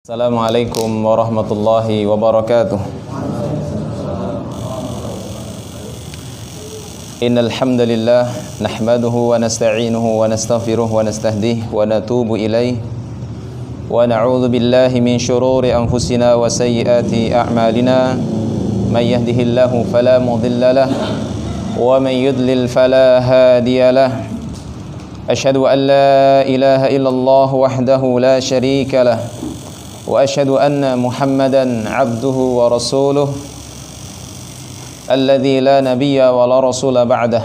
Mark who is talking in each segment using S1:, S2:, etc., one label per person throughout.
S1: Assalamualaikum warahmatullahi wabarakatuh. Innal hamdalillah nahmaduhu wa nasta'inuhu wa nastaghfiruh wa nastahdihi wa natubu ilaihi wa na'udzu billahi min shururi anfusina wa sayyiati a'malina may yahdihillahu fala mudilla lahu wa may yudlil fala hadiya lahu. Asyhadu an la ilaha illallah wahdahu la syarika lahu wa asyhadu anna Muhammadan abduhu wa rasuluh alladzi la nabiyya wa la rasula ba'dah.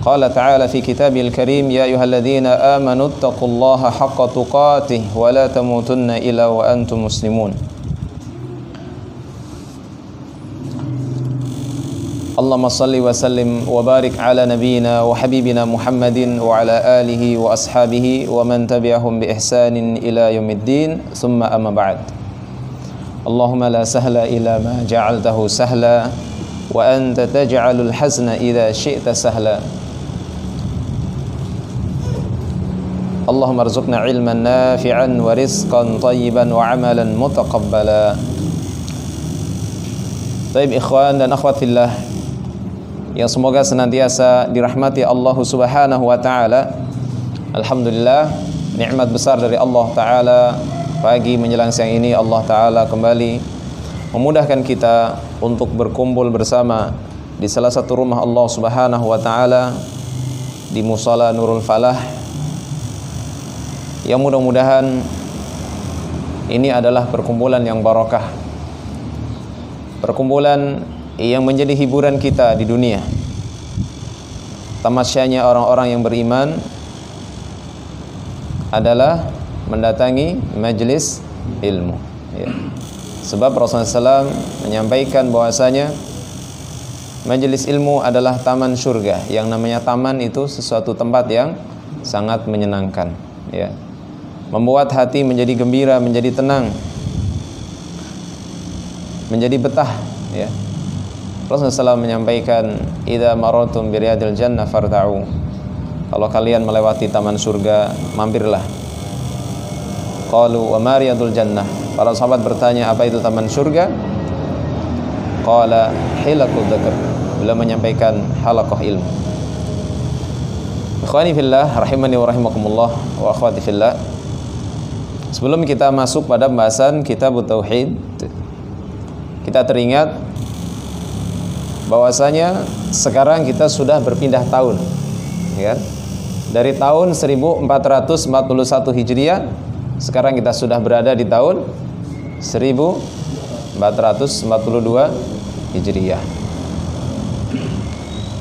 S1: Qala ta'ala fi kitabil karim ya ayyuhalladzina amanu taqullaha haqqa tuqatih wa la tamutunna illa wa antum muslimun. Allahumma salli wa sallim wa barik ala nabiyyina wa habibina Muhammadin wa ala alihi wa ashabihi wa man tabi'ahum bi ihsanin ila yaumiddin, thumma amma ba'd. Allahumma la sahla illa ma ja'altahu sahla wa anta taj'alul hazna idza syi'ta sahla. Allahumma arzuqna ilman nafi'an wa rizqan tayyiban wa amalan mutaqabbala. Baik ikhwan dan akhwat fillah yang semoga senantiasa dirahmati Allah Subhanahu wa taala. Alhamdulillah, nikmat besar dari Allah taala. Pagi menjelang siang ini Allah taala kembali memudahkan kita untuk berkumpul bersama di salah satu rumah Allah Subhanahu wa taala, di Musala Nurul Falah. Yang mudah-mudahan ini adalah perkumpulan yang barakah, perkumpulan yang menjadi hiburan kita di dunia. Tamasyanya orang-orang yang beriman adalah mendatangi majelis ilmu, ya. Sebab Rasulullah SAW menyampaikan bahwasanya majelis ilmu adalah taman surga. Yang namanya taman itu sesuatu tempat yang sangat menyenangkan, ya. Membuat hati menjadi gembira, menjadi tenang, menjadi betah, ya. Rasulullah SAW menyampaikan, idza marartum bi riyadil jannah farta'u. Kalau kalian melewati taman surga, mampirlah. Qalu wa ma riyadul jannah. Para sahabat bertanya, apa itu taman surga? Qala hilaqud dzikr. Beliau menyampaikan halaqah ilmu. Ikhwani fillah rahimani wa rahimakumullah wa akhwati fillah. Sebelum kita masuk pada pembahasan kitab tauhid, kita teringat bahwasanya sekarang kita sudah berpindah tahun, ya. Dari tahun 1441 Hijriah, sekarang kita sudah berada di tahun 1442 Hijriah.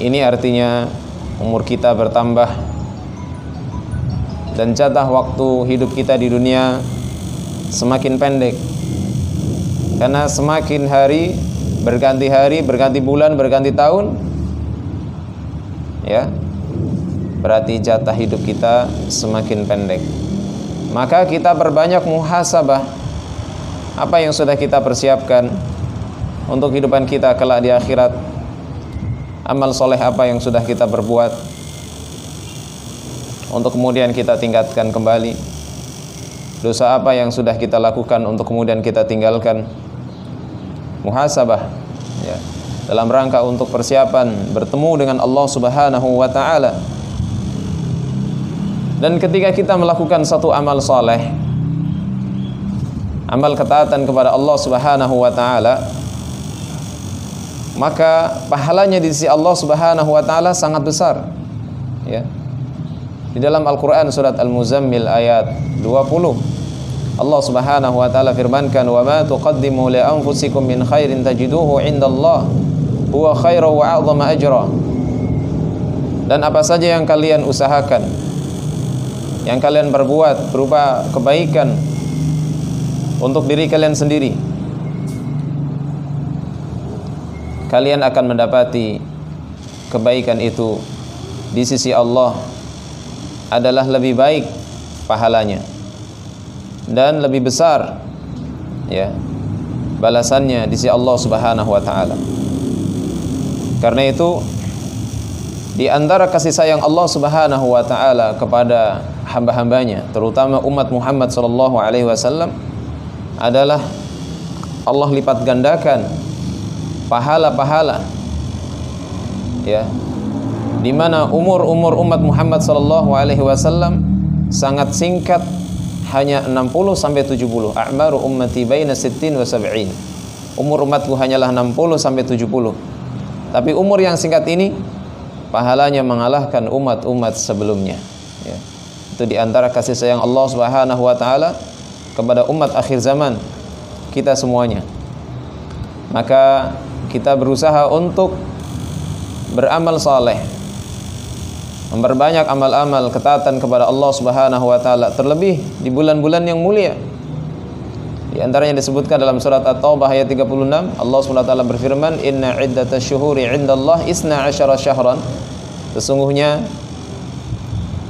S1: Ini artinya umur kita bertambah dan jatah waktu hidup kita di dunia semakin pendek. Karena semakin hari berganti bulan, berganti tahun, ya, berarti jatah hidup kita semakin pendek. Maka kita perbanyak muhasabah, apa yang sudah kita persiapkan untuk kehidupan kita kelak di akhirat. Amal soleh apa yang sudah kita perbuat untuk kemudian kita tingkatkan kembali. Dosa apa yang sudah kita lakukan untuk kemudian kita tinggalkan. Muhasabah, ya, dalam rangka untuk persiapan bertemu dengan Allah Subhanahu wa taala. Dan ketika kita melakukan satu amal saleh, amal ketaatan kepada Allah Subhanahu wa taala, maka pahalanya di sisi Allah Subhanahu wa taala sangat besar, ya. Di dalam Al-Qur'an surat Al-Muzammil ayat 20, Allah Subhanahu wa taala firmankan, "Wa ma tuqaddimu li anfusikum min khairin tajiduhu 'indallah huwa khairan wa 'azama ajra." Dan apa saja yang kalian usahakan, yang kalian perbuat berupa kebaikan untuk diri kalian sendiri, kalian akan mendapati kebaikan itu di sisi Allah adalah lebih baik pahalanya dan lebih besar, ya, balasannya di sisi Allah Subhanahu wa taala. Karena itu di antara kasih sayang Allah Subhanahu wa taala kepada hamba-hambanya, terutama umat Muhammad sallallahu alaihi wasallam, adalah Allah lipat gandakan pahala-pahala, ya, di mana umur umat Muhammad sallallahu alaihi wasallam sangat singkat, hanya 60 sampai 70. A'maru ummati baina 60 wa 70. Umur umatku hanyalah 60 sampai 70. Tapi umur yang singkat ini pahalanya mengalahkan umat-umat sebelumnya, ya. Itu di antara kasih sayang Allah Subhanahu wa taala kepada umat akhir zaman kita semuanya. Maka kita berusaha untuk beramal saleh, memperbanyak amal-amal ketaatan kepada Allah Subhanahu wa taala, terlebih di bulan-bulan yang mulia. Di antaranya disebutkan dalam surat At-Taubah ayat 36, Allah Subhanahu wa taala berfirman, "Inna iddatash syuhuri 'indallahi 12 syahran." Sesungguhnya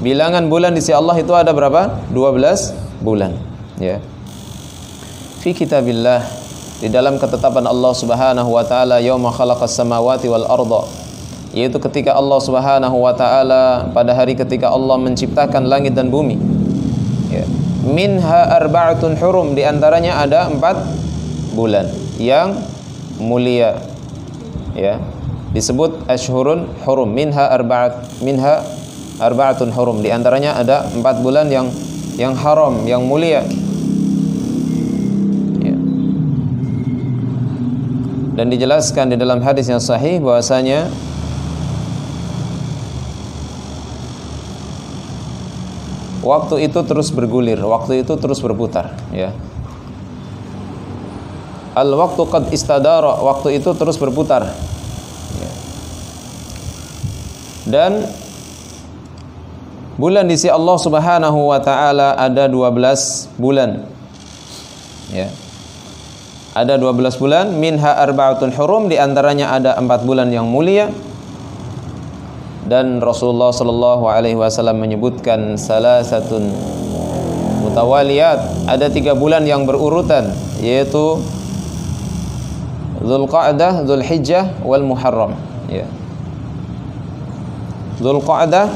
S1: bilangan bulan di sisi Allah itu ada berapa? 12 bulan, ya. Fi kitabillah, di dalam ketetapan Allah Subhanahu wa taala, yauma khalaqas samawati wal arda, yaitu ketika Allah Subhanahu wa taala, pada hari ketika Allah menciptakan langit dan bumi, ya. Minha arba'atun hurum, di antaranya ada 4 bulan yang mulia, ya. Disebut ashhurun hurum, minha arba'atun hurum, di antaranya ada 4 bulan yang haram, yang mulia. Dan dijelaskan di dalam hadis yang sahih bahwasanya waktu itu terus bergulir, waktu itu terus berputar, ya. Al-waqtu qad istadara, waktu itu terus berputar, ya. Dan bulan di sisi Allah Subhanahu wa taala ada 12 bulan, ya. Ada 12 bulan, minha arba'atun hurum, di antaranya ada 4 bulan yang mulia. Dan Rasulullah sallallahu alaihi wasallam menyebutkan salasatun mutawaliyat, ada 3 bulan yang berurutan, yaitu Dzulqa'dah, Dzulhijjah wal Muharram, ya. Dzulqa'dah,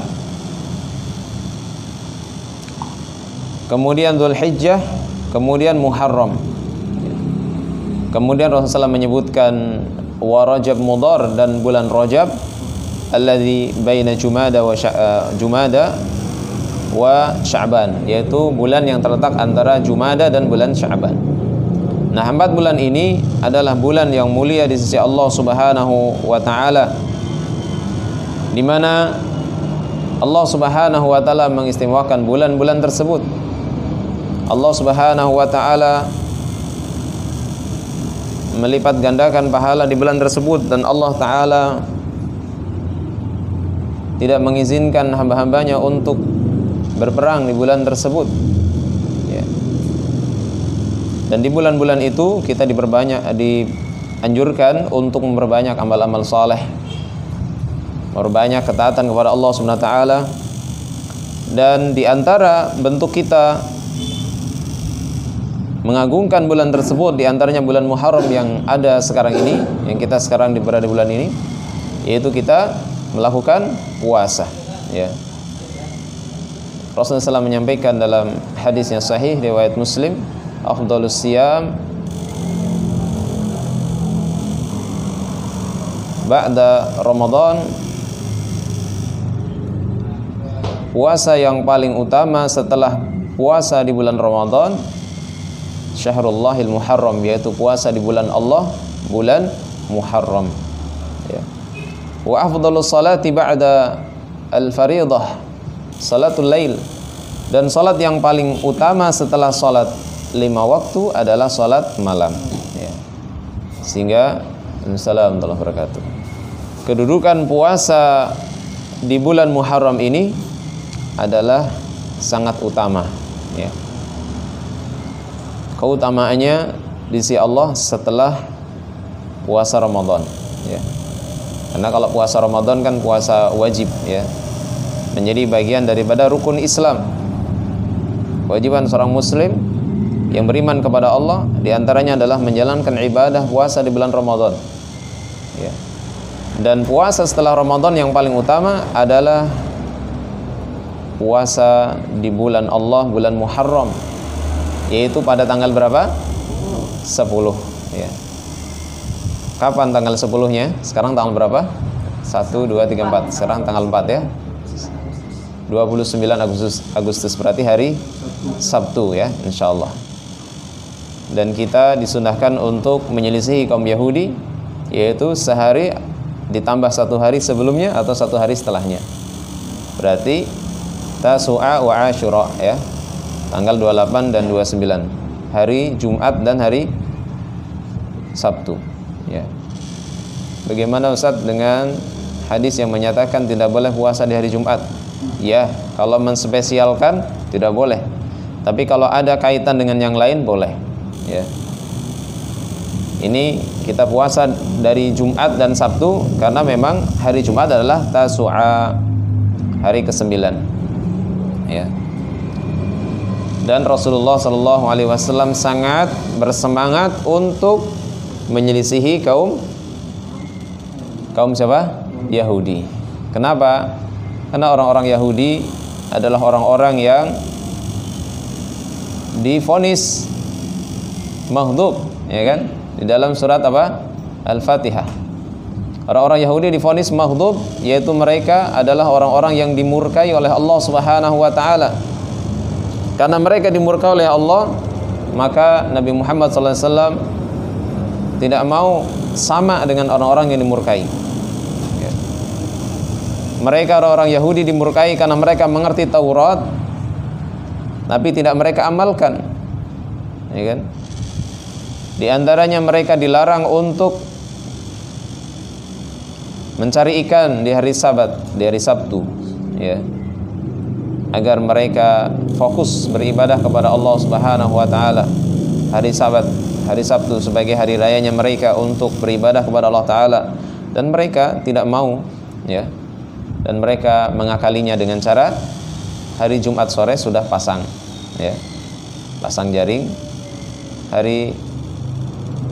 S1: kemudian Dzulhijjah, kemudian Muharram. Kemudian Rasulullah menyebutkan wa Rajab Mudhar, dan bulan Rajab alladzi baina Jumada wa Sya'ban, yaitu bulan yang terletak antara Jumada dan bulan Sya'ban. Nah, 4 bulan ini adalah bulan yang mulia di sisi Allah Subhanahu wa taala, di mana Allah Subhanahu wa taala mengistimewakan bulan-bulan tersebut. Allah Subhanahu wa taala melipat gandakan pahala di bulan tersebut, dan Allah Ta'ala tidak mengizinkan hamba-hambanya untuk berperang di bulan tersebut, ya. Dan di bulan-bulan itu kita dianjurkan untuk memperbanyak amal-amal saleh, memperbanyak ketaatan kepada Allah Subhanahu wa taala. Dan di antara bentuk kita mengagungkan bulan tersebut, di antaranya bulan Muharram yang ada sekarang ini, yang kita sekarang berada di bulan ini, yaitu kita melakukan puasa, ya. Rasulullah SAW menyampaikan dalam hadis yang sahih riwayat Muslim, afdhalus siyam ba'da Ramadan, puasa yang paling utama setelah puasa di bulan Ramadan, Syahrullahil Muharram, yaitu puasa di bulan Allah, bulan Muharram, ya. Wa afdhalus salati ba'da al-fariidah salatul lail, dan salat yang paling utama setelah salat 5 waktu adalah salat malam, ya. Sehingga Assalamualaikum warahmatullahi wabarakatuh. Kedudukan puasa di bulan Muharram ini adalah sangat utama, ya. Keutamaannya di sisi Allah setelah puasa Ramadan, ya. Karena kalau puasa Ramadan kan puasa wajib, ya, menjadi bagian daripada rukun Islam. Kewajiban seorang muslim yang beriman kepada Allah diantaranya adalah menjalankan ibadah puasa di bulan Ramadan, ya. Dan puasa setelah Ramadan yang paling utama adalah puasa di bulan Allah, bulan Muharram, yaitu pada tanggal berapa? 10 ya. Kapan tanggal 10-nya? Sekarang tanggal berapa? 1, 2, 3, 4. Sekarang tanggal 4 ya. 29 Agustus berarti hari Sabtu ya, insyaallah. Dan kita disunahkan untuk menyelisihi kaum Yahudi, yaitu sehari ditambah 1 hari sebelumnya atau 1 hari setelahnya. Berarti Tasu'a wa Asyura ya, tanggal 28 dan 29, hari Jumat dan hari Sabtu ya. Bagaimana Ustaz dengan hadis yang menyatakan tidak boleh puasa di hari Jumat? Ya, kalau menspesialkan tidak boleh. Tapi kalau ada kaitan dengan yang lain boleh. Ya. Ini kita puasa dari Jumat dan Sabtu karena memang hari Jumat adalah Tasu'a, hari ke-9. Ya. Dan Rasulullah sallallahu alaihi wasallam sangat bersemangat untuk menyelisihi kaum siapa? Yahudi. Kenapa? Karena orang-orang Yahudi adalah orang-orang yang divonis maghdub, ya kan? Di dalam surat apa? Al-Fatihah. Orang-orang Yahudi divonis maghdub, yaitu mereka adalah orang-orang yang dimurkai oleh Allah Subhanahu wa taala. Karena mereka dimurkai oleh Allah, maka Nabi Muhammad sallallahu alaihi wasallam tidak mau sama dengan orang-orang yang dimurkai. Mereka orang-orang Yahudi dimurkai karena mereka mengerti Taurat tapi tidak mereka amalkan, ya kan? Di antaranya mereka dilarang untuk mencari ikan di hari Sabat, di hari Sabtu, ya, agar mereka fokus beribadah kepada Allah Subhanahu wa taala. Hari Sabat, hari Sabtu sebagai hari rayanya mereka untuk beribadah kepada Allah taala, dan mereka tidak mau, ya. Dan mereka mengakalinya dengan cara hari Jumat sore sudah pasang, ya, pasang jaring. Hari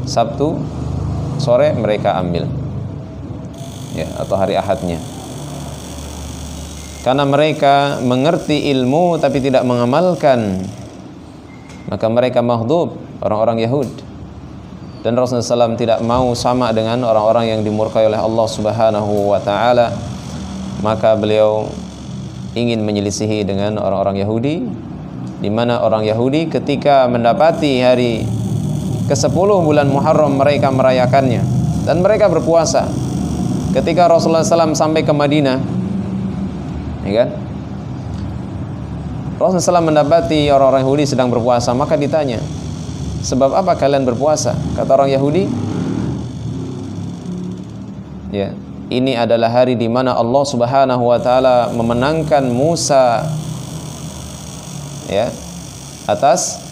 S1: Sabtu sore mereka ambil, ya, atau hari Ahadnya. Karena mereka mengerti ilmu tapi tidak mengamalkan, maka mereka maghdub, orang-orang Yahud. Dan Rasulullah SAW tidak mau sama dengan orang-orang yang dimurkai oleh Allah Subhanahu wa ta'ala. Maka beliau ingin menyelisihi dengan orang-orang Yahudi, di mana orang Yahudi ketika mendapati hari ke-10 bulan Muharram mereka merayakannya dan mereka berpuasa. Ketika Rasulullah SAW sampai ke Madinah, ya kan, Rasulullah SAW mendapati orang-orang Yahudi sedang berpuasa, maka ditanya, sebab apa kalian berpuasa? Kata orang Yahudi, ya, ini adalah hari di mana Allah Subhanahu wa taala memenangkan Musa, ya, atas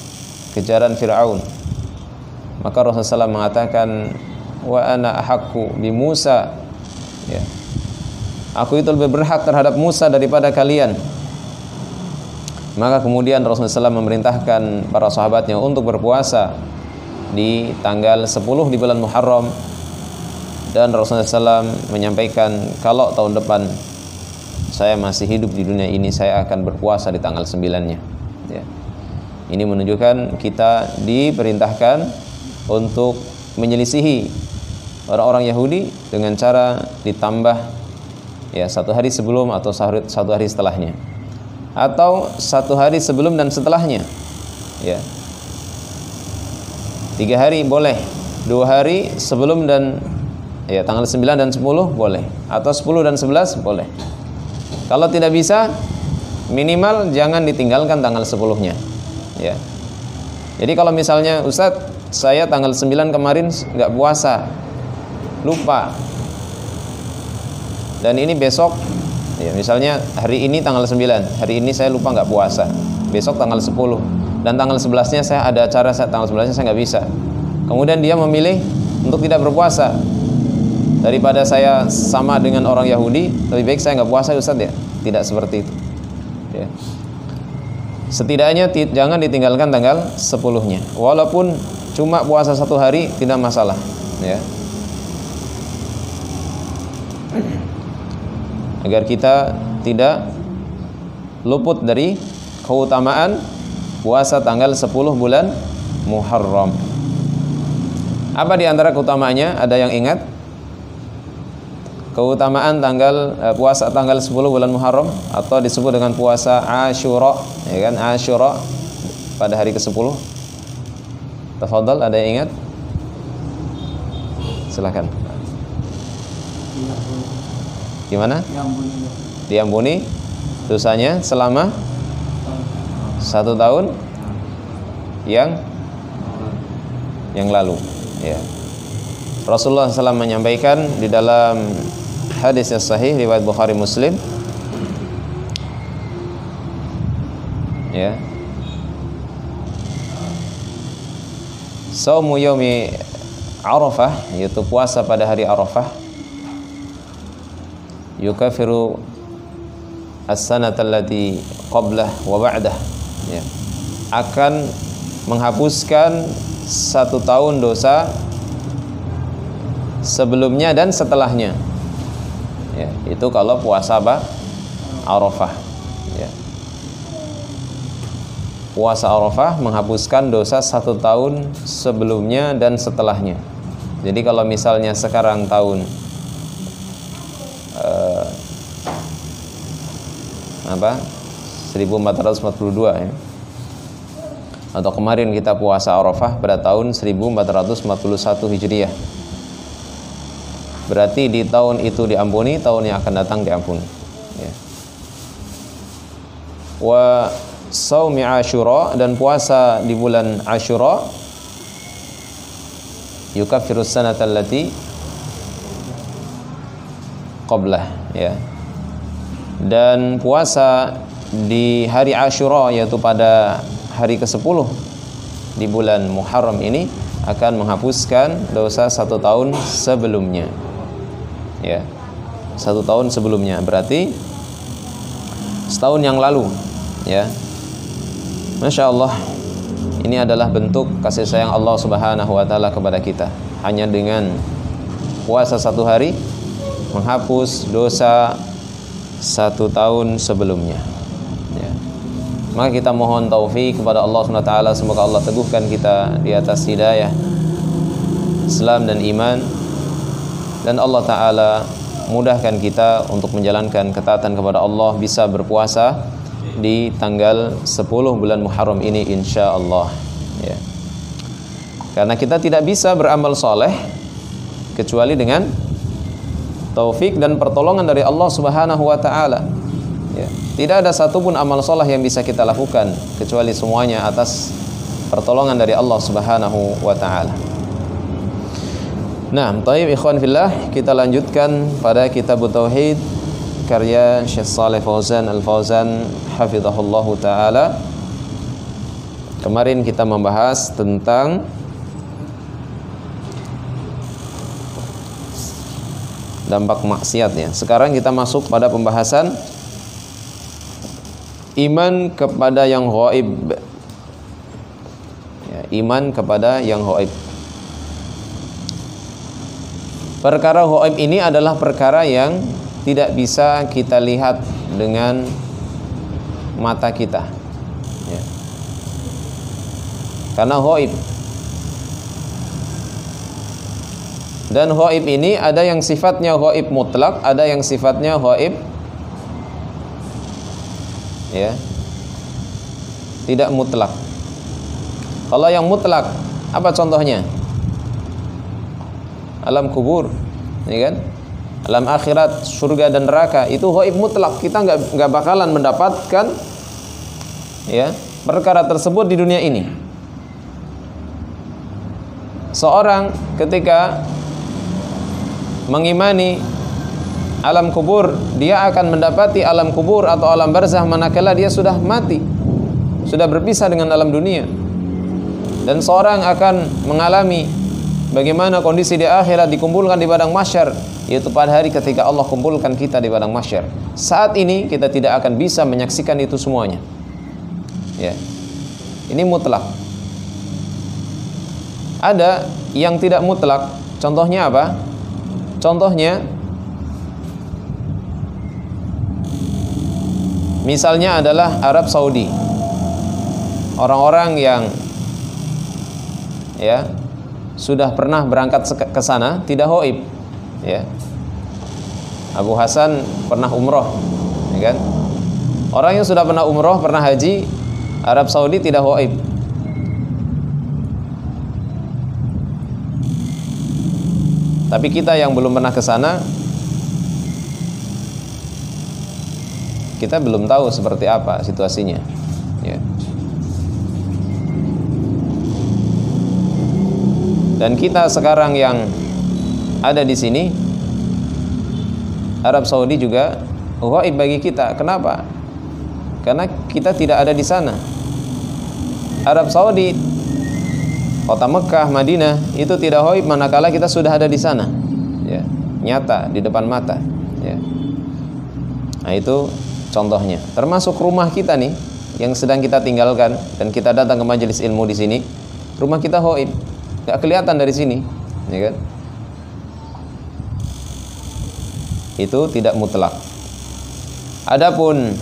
S1: kejaran Firaun. Maka Rasulullah SAW mengatakan, wa ana ahaqqu bi Musa, ya, aku itu lebih berhak terhadap Musa daripada kalian. Maka kemudian Rasulullah SAW memerintahkan para sahabatnya untuk berpuasa di tanggal 10 di bulan Muharram. Dan Rasulullah SAW menyampaikan, kalau tahun depan saya masih hidup di dunia ini, saya akan berpuasa di tanggal 9-nya. Ya. Ini menunjukkan kita diperintahkan untuk menyelisihi orang-orang Yahudi dengan cara ditambah, ya, 1 hari sebelum atau 1 hari setelahnya, atau 1 hari sebelum dan setelahnya, ya. 3 hari boleh, 2 hari sebelum dan, ya, tanggal 9 dan 10 boleh, atau 10 dan 11 boleh. Kalau tidak bisa, minimal jangan ditinggalkan tanggal 10-nya, ya. Jadi kalau misalnya, Ustadz, saya tanggal 9 kemarin nggak puasa, lupa, dan ini besok, ya, misalnya hari ini tanggal 9, hari ini saya lupa nggak puasa, besok tanggal 10, dan tanggal 11-nya saya ada acara, tanggal 11-nya saya nggak bisa. Kemudian dia memilih untuk tidak berpuasa. Daripada saya sama dengan orang Yahudi, lebih baik saya nggak puasa, Ustaz, ya. Tidak seperti itu, ya. Setidaknya jangan ditinggalkan tanggal 10-nya, walaupun cuma puasa 1 hari tidak masalah, ya. Agar kita tidak luput dari keutamaan puasa tanggal 10 bulan Muharram. Apa di antara keutamaannya? Ada yang ingat? Keutamaan puasa tanggal 10 bulan Muharram, atau disebut dengan puasa Asyura, ya kan? Asyura pada hari ke-10. Tafadhal, ada yang ingat? Silakan. Gimana? Diampuni dosanya selama 1 tahun yang lalu, ya. Rasulullah SAW menyampaikan di dalam hadis yang sahih riwayat Bukhari Muslim, ya, Shaumu yaumi Arafah, yaitu puasa pada hari Arafah, yukafiru as-sanata allati qablah wa ba'dah, ya, akan menghapuskan 1 tahun dosa sebelumnya dan setelahnya, ya, itu kalau puasa Arafah, ya. Puasa Arafah menghapuskan dosa 1 tahun sebelumnya dan setelahnya. Jadi kalau misalnya sekarang tahun 1442, ya, atau kemarin kita puasa Arafah pada tahun 1441 Hijriah, berarti di tahun itu diampuni, tahun yang akan datang diampuni, ya. Wa shaumi Asyura, dan puasa di bulan Asyura, yukaffirus sanata allati qablah, ya. Dan puasa di hari Asyura, yaitu pada hari ke-10 di bulan Muharram ini, akan menghapuskan dosa 1 tahun sebelumnya, ya. 1 tahun sebelumnya, berarti setahun yang lalu, ya. Masya Allah, ini adalah bentuk kasih sayang Allah Subhanahu wa ta'ala kepada kita. Hanya dengan puasa 1 hari menghapus dosa 1 tahun sebelumnya, ya. Maka kita mohon taufik kepada Allah Subhanahu wa ta'ala, semoga Allah teguhkan kita di atas hidayah Islam dan iman, dan Allah Ta'ala mudahkan kita untuk menjalankan ketaatan kepada Allah, bisa berpuasa di tanggal 10 bulan Muharram ini insyaallah, ya. Karena kita tidak bisa beramal soleh kecuali dengan taufik dan pertolongan dari Allah Subhanahu wa ta'ala, ya. Tidak ada satupun amal soleh yang bisa kita lakukan kecuali semuanya atas pertolongan dari Allah Subhanahu wa ta'ala. Nah, taib ikhwan fillah, kita lanjutkan pada kitab Tauhid karya Syekh Shalih Fauzan Al-Fauzan hafizahullahu ta'ala. Kemarin kita membahas tentang dampak maksiat, ya. Sekarang kita masuk pada pembahasan iman kepada yang ghaib, ya, iman kepada yang ghaib. Perkara ghaib ini adalah perkara yang tidak bisa kita lihat dengan mata kita, ya. Karena ghaib. Dan ghaib ini ada yang sifatnya ghaib mutlak, ada yang sifatnya ghaib, ya, tidak mutlak. Kalau yang mutlak, apa contohnya? Alam kubur, ya kan? Alam akhirat, surga dan neraka, itu ghaib mutlak. Kita nggak bakalan mendapatkan, ya, perkara tersebut di dunia ini. Seorang ketika mengimani alam kubur, dia akan mendapati alam kubur atau alam barzah manakala dia sudah mati, sudah berpisah dengan alam dunia. Dan seorang akan mengalami bagaimana kondisi di akhirat, dikumpulkan di padang mahsyar, yaitu pada hari ketika Allah kumpulkan kita di padang mahsyar. Saat ini kita tidak akan bisa menyaksikan itu semuanya, ya. Ini mutlak. Ada yang tidak mutlak. Contohnya apa? Contohnya Misalnya adalah Arab Saudi. Orang-orang yang ya sudah pernah berangkat ke sana tidak haid, ya. Abu Hasan pernah umroh, ya kan? Orang yang sudah pernah umroh, pernah haji, Arab Saudi tidak haid. Tapi kita yang belum pernah ke sana, kita belum tahu seperti apa situasinya, ya. Dan kita sekarang yang ada di sini, Arab Saudi juga ghaib bagi kita. Kenapa? Karena kita tidak ada di sana. Arab Saudi, kota Mekah, Madinah itu tidak ghaib manakala kita sudah ada di sana, ya, nyata di depan mata, ya. Nah, itu contohnya. Termasuk rumah kita nih yang sedang kita tinggalkan dan kita datang ke majelis ilmu di sini, rumah kita ghaib, nggak kelihatan dari sini, ya kan? Itu tidak mutlak. Adapun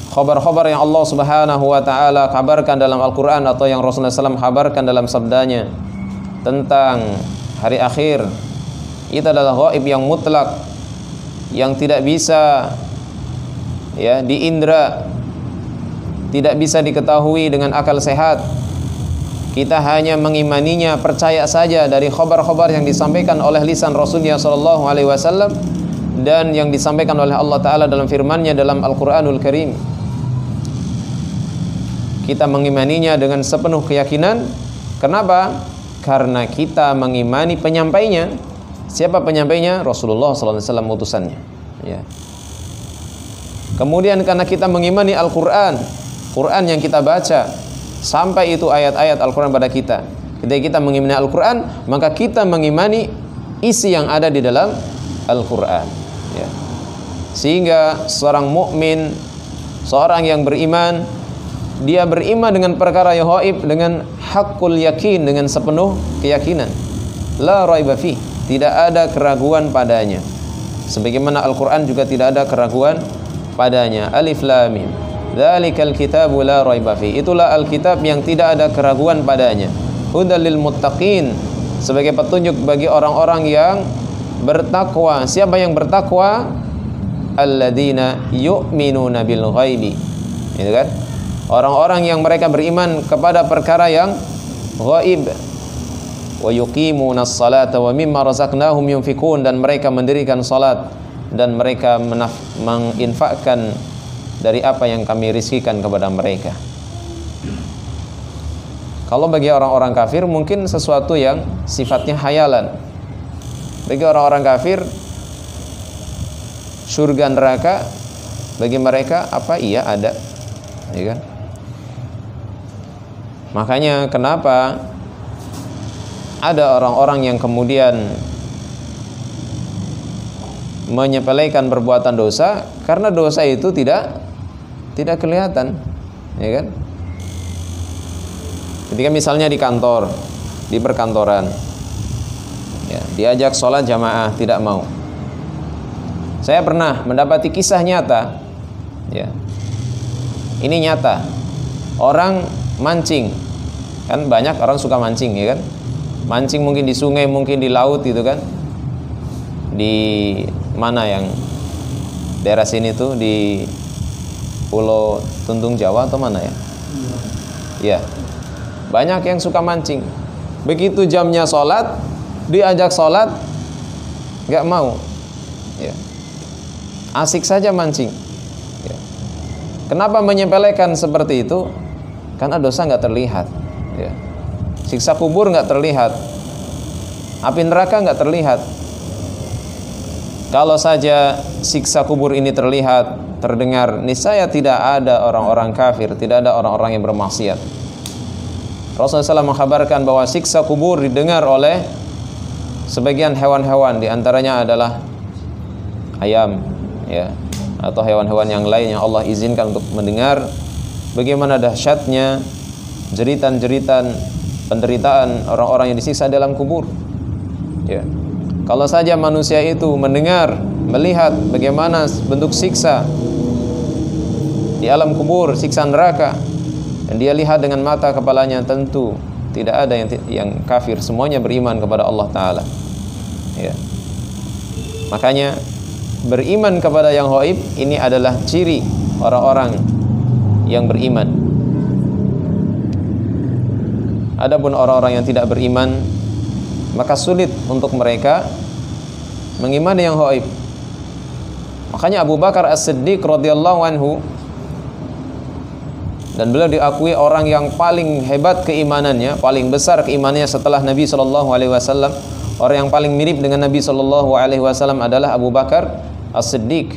S1: khabar-khabar yang Allah Subhanahu wa taala kabarkan dalam Al-Qur'an atau yang Rasulullah SAW kabarkan dalam sabdanya tentang hari akhir, itu adalah ghaib yang mutlak, yang tidak bisa ya diindra, tidak bisa diketahui dengan akal sehat. Kita hanya mengimaninya, percaya saja dari khabar-khabar yang disampaikan oleh lisan Rasulullah SAW dan yang disampaikan oleh Allah Ta'ala dalam firman-Nya dalam Al-Quranul Karim. Kita mengimaninya dengan sepenuh keyakinan. Kenapa? Karena kita mengimani penyampainya. Siapa penyampainya? Rasulullah SAW, utusannya, ya. Kemudian karena kita mengimani Al-Quran, Quran yang kita baca, sampai itu ayat-ayat Al-Quran pada kita. Ketika kita mengimani Al-Quran, maka kita mengimani isi yang ada di dalam Al-Quran, ya. Sehingga seorang mukmin, seorang yang beriman, dia beriman dengan perkara yang ghaib dengan haqqul yakin, dengan sepenuh keyakinan. La raiba fi, tidak ada keraguan padanya. Sebagaimana Al-Quran juga tidak ada keraguan padanya. Alif lam mim, dzalikal kitabu la raiba fi, itulah Alkitab yang tidak ada keraguan padanya. Hudal lil muttaqin, sebagai petunjuk bagi orang-orang yang bertakwa. Siapa yang bertakwa? Alladzina yu'minuna bil ghaibi, itu kan? Orang-orang yang mereka beriman kepada perkara yang ghaib. Wa yuqimunas salata wa mimma razaqnahum yunfikun, dan mereka mendirikan salat dan mereka menginfakkan dari apa yang kami rizkikan kepada mereka. Kalau bagi orang-orang kafir mungkin sesuatu yang sifatnya khayalan. Bagi orang-orang kafir, surga neraka bagi mereka apa? Iya, ada, ya kan? Makanya kenapa ada orang-orang yang kemudian menyepelekan perbuatan dosa karena dosa itu tidak kelihatan, ya kan? Ketika misalnya di kantor, di perkantoran, ya, diajak sholat jamaah tidak mau. Saya pernah mendapati kisah nyata, ya. Ini nyata. Orang mancing, kan banyak orang suka mancing, ya kan? Mancing mungkin di sungai, mungkin di laut, gitu kan? Di mana yang daerah sini tuh, di Pulau Tuntung Jawa atau mana ya? Ya, banyak yang suka mancing. Begitu jamnya sholat, diajak sholat nggak mau, ya. Asik saja mancing, ya. Kenapa menyepelekan seperti itu? Karena dosa nggak terlihat, ya. Siksa kubur nggak terlihat, api neraka nggak terlihat. Kalau saja siksa kubur ini terlihat, terdengar, niscaya tidak ada orang-orang kafir, tidak ada orang-orang yang bermaksiat. Rasulullah SAW mengkhabarkan bahwa siksa kubur didengar oleh sebagian hewan-hewan, diantaranya adalah ayam, ya, atau hewan-hewan yang lain yang Allah izinkan untuk mendengar bagaimana dahsyatnya jeritan-jeritan penderitaan orang-orang yang disiksa dalam kubur, ya. Kalau saja manusia itu mendengar, melihat bagaimana bentuk siksa di alam kubur, siksa neraka, dan dia lihat dengan mata kepalanya, tentu tidak ada yang kafir, semuanya beriman kepada Allah Ta'ala. Ya. Makanya beriman kepada yang ghaib ini adalah ciri orang-orang yang beriman. Adapun orang-orang yang tidak beriman, maka sulit untuk mereka mengimani yang ghaib. Makanya Abu Bakar As-Siddiq radhiyallahu anhu, dan beliau diakui orang yang paling hebat keimanannya, paling besar keimanannya setelah Nabi SAW. Orang yang paling mirip dengan Nabi SAW adalah Abu Bakar As-Siddiq.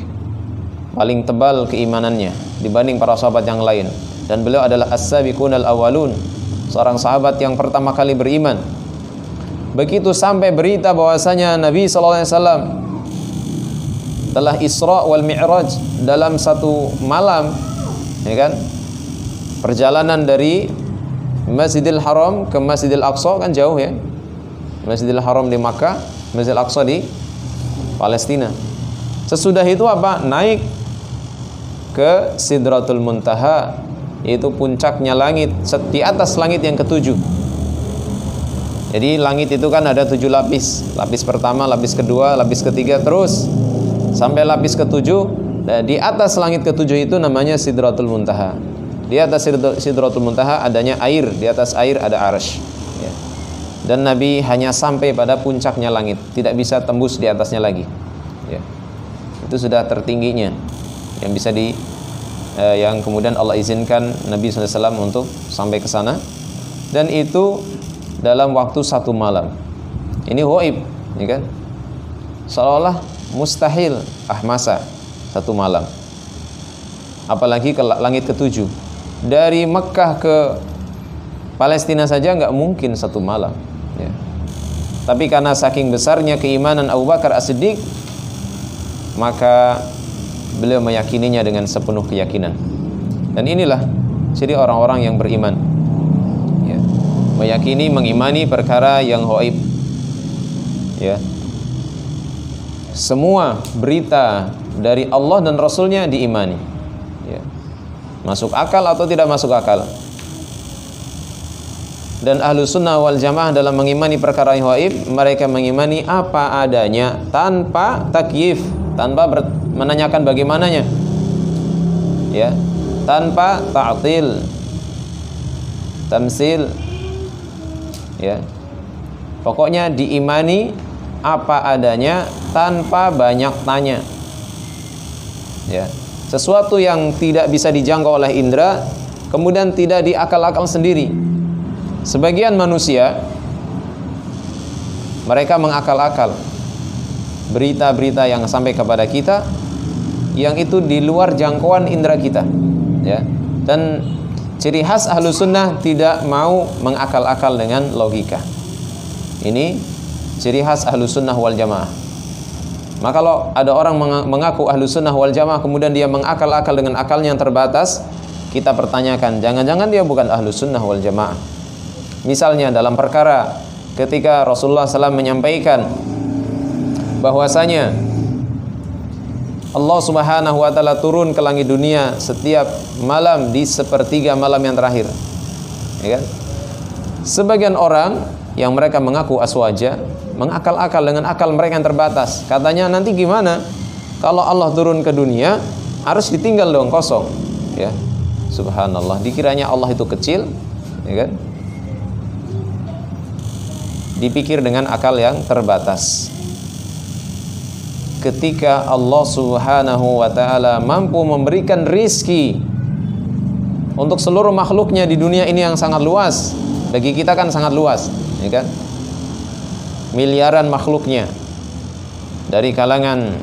S1: Paling tebal keimanannya dibanding para sahabat yang lain. Dan beliau adalah as-sabiqunal awwalun, seorang sahabat yang pertama kali beriman. Begitu sampai berita bahwasanya Nabi SAW telah Isra wal Mi'raj dalam satu malam, ya kan? Perjalanan dari Masjidil Haram ke Masjidil Aqsa kan jauh ya. Masjidil Haram di Makkah, Masjidil Aqsa di Palestina. Sesudah itu apa? Naik ke Sidratul Muntaha, yaitu puncaknya langit, di atas langit yang ketujuh. Jadi langit itu kan ada 7 lapis. Lapis pertama, lapis kedua, lapis ketiga, terus sampai lapis ketujuh. Nah, di atas langit ketujuh itu namanya Sidratul Muntaha. Di atas Sidratul Muntaha adanya air, di atas air ada arsy, ya. Dan Nabi hanya sampai pada puncaknya langit, tidak bisa tembus di atasnya lagi, ya. Itu sudah tertingginya yang bisa yang kemudian Allah izinkan Nabi SAW untuk sampai ke sana, dan itu dalam waktu 1 malam. Ini ghaib, ya kan? Seolah-olah mustahil masa 1 malam. Apalagi ke langit ketujuh. Dari Mekah ke Palestina saja nggak mungkin 1 malam, ya. Tapi karena saking besarnya keimanan Abu Bakar As-Siddiq, maka beliau meyakininya dengan sepenuh keyakinan. Dan inilah ciri orang-orang yang beriman, ya. Meyakini, mengimani perkara yang ghaib, ya. Semua berita dari Allah dan Rasulnya diimani, ya. Masuk akal atau tidak masuk akal. Dan ahlu sunnah wal jamaah dalam mengimani perkara yang ghaib, mereka mengimani apa adanya, tanpa takyif, tanpa menanyakan bagaimananya, ya, tanpa ta'til, tamsil, ya. Pokoknya diimani apa adanya tanpa banyak tanya, ya. Sesuatu yang tidak bisa dijangkau oleh indera, kemudian tidak diakal-akal sendiri. Sebagian manusia mereka mengakal-akal berita-berita yang sampai kepada kita yang itu di luar jangkauan indera kita, ya. Dan ciri khas ahlu sunnah tidak mau mengakal-akal dengan logika. Ini ciri khas ahlu sunnah wal jamaah. Maka kalau ada orang mengaku ahlu sunnah wal jamaah kemudian dia mengakal-akal dengan akalnya yang terbatas, kita pertanyakan, jangan-jangan dia bukan ahlu sunnah wal jamaah. Misalnya dalam perkara ketika Rasulullah SAW menyampaikan bahwasanya Allah Subhanahu wa ta'ala turun ke langit dunia setiap malam di 1/3 malam yang terakhir, ya kan? Sebagian orang yang mereka mengaku aswaja mengakal-akal dengan akal mereka yang terbatas. Katanya, nanti gimana kalau Allah turun ke dunia, harus ditinggal dong, kosong, ya. Subhanallah, dikiranya Allah itu kecil, ya kan? Dipikir dengan akal yang terbatas. Ketika Allah Subhanahu wa ta'ala mampu memberikan rizki untuk seluruh makhluknya di dunia ini yang sangat luas, bagi kita kan sangat luas, ya kan? Miliaran makhluknya, dari kalangan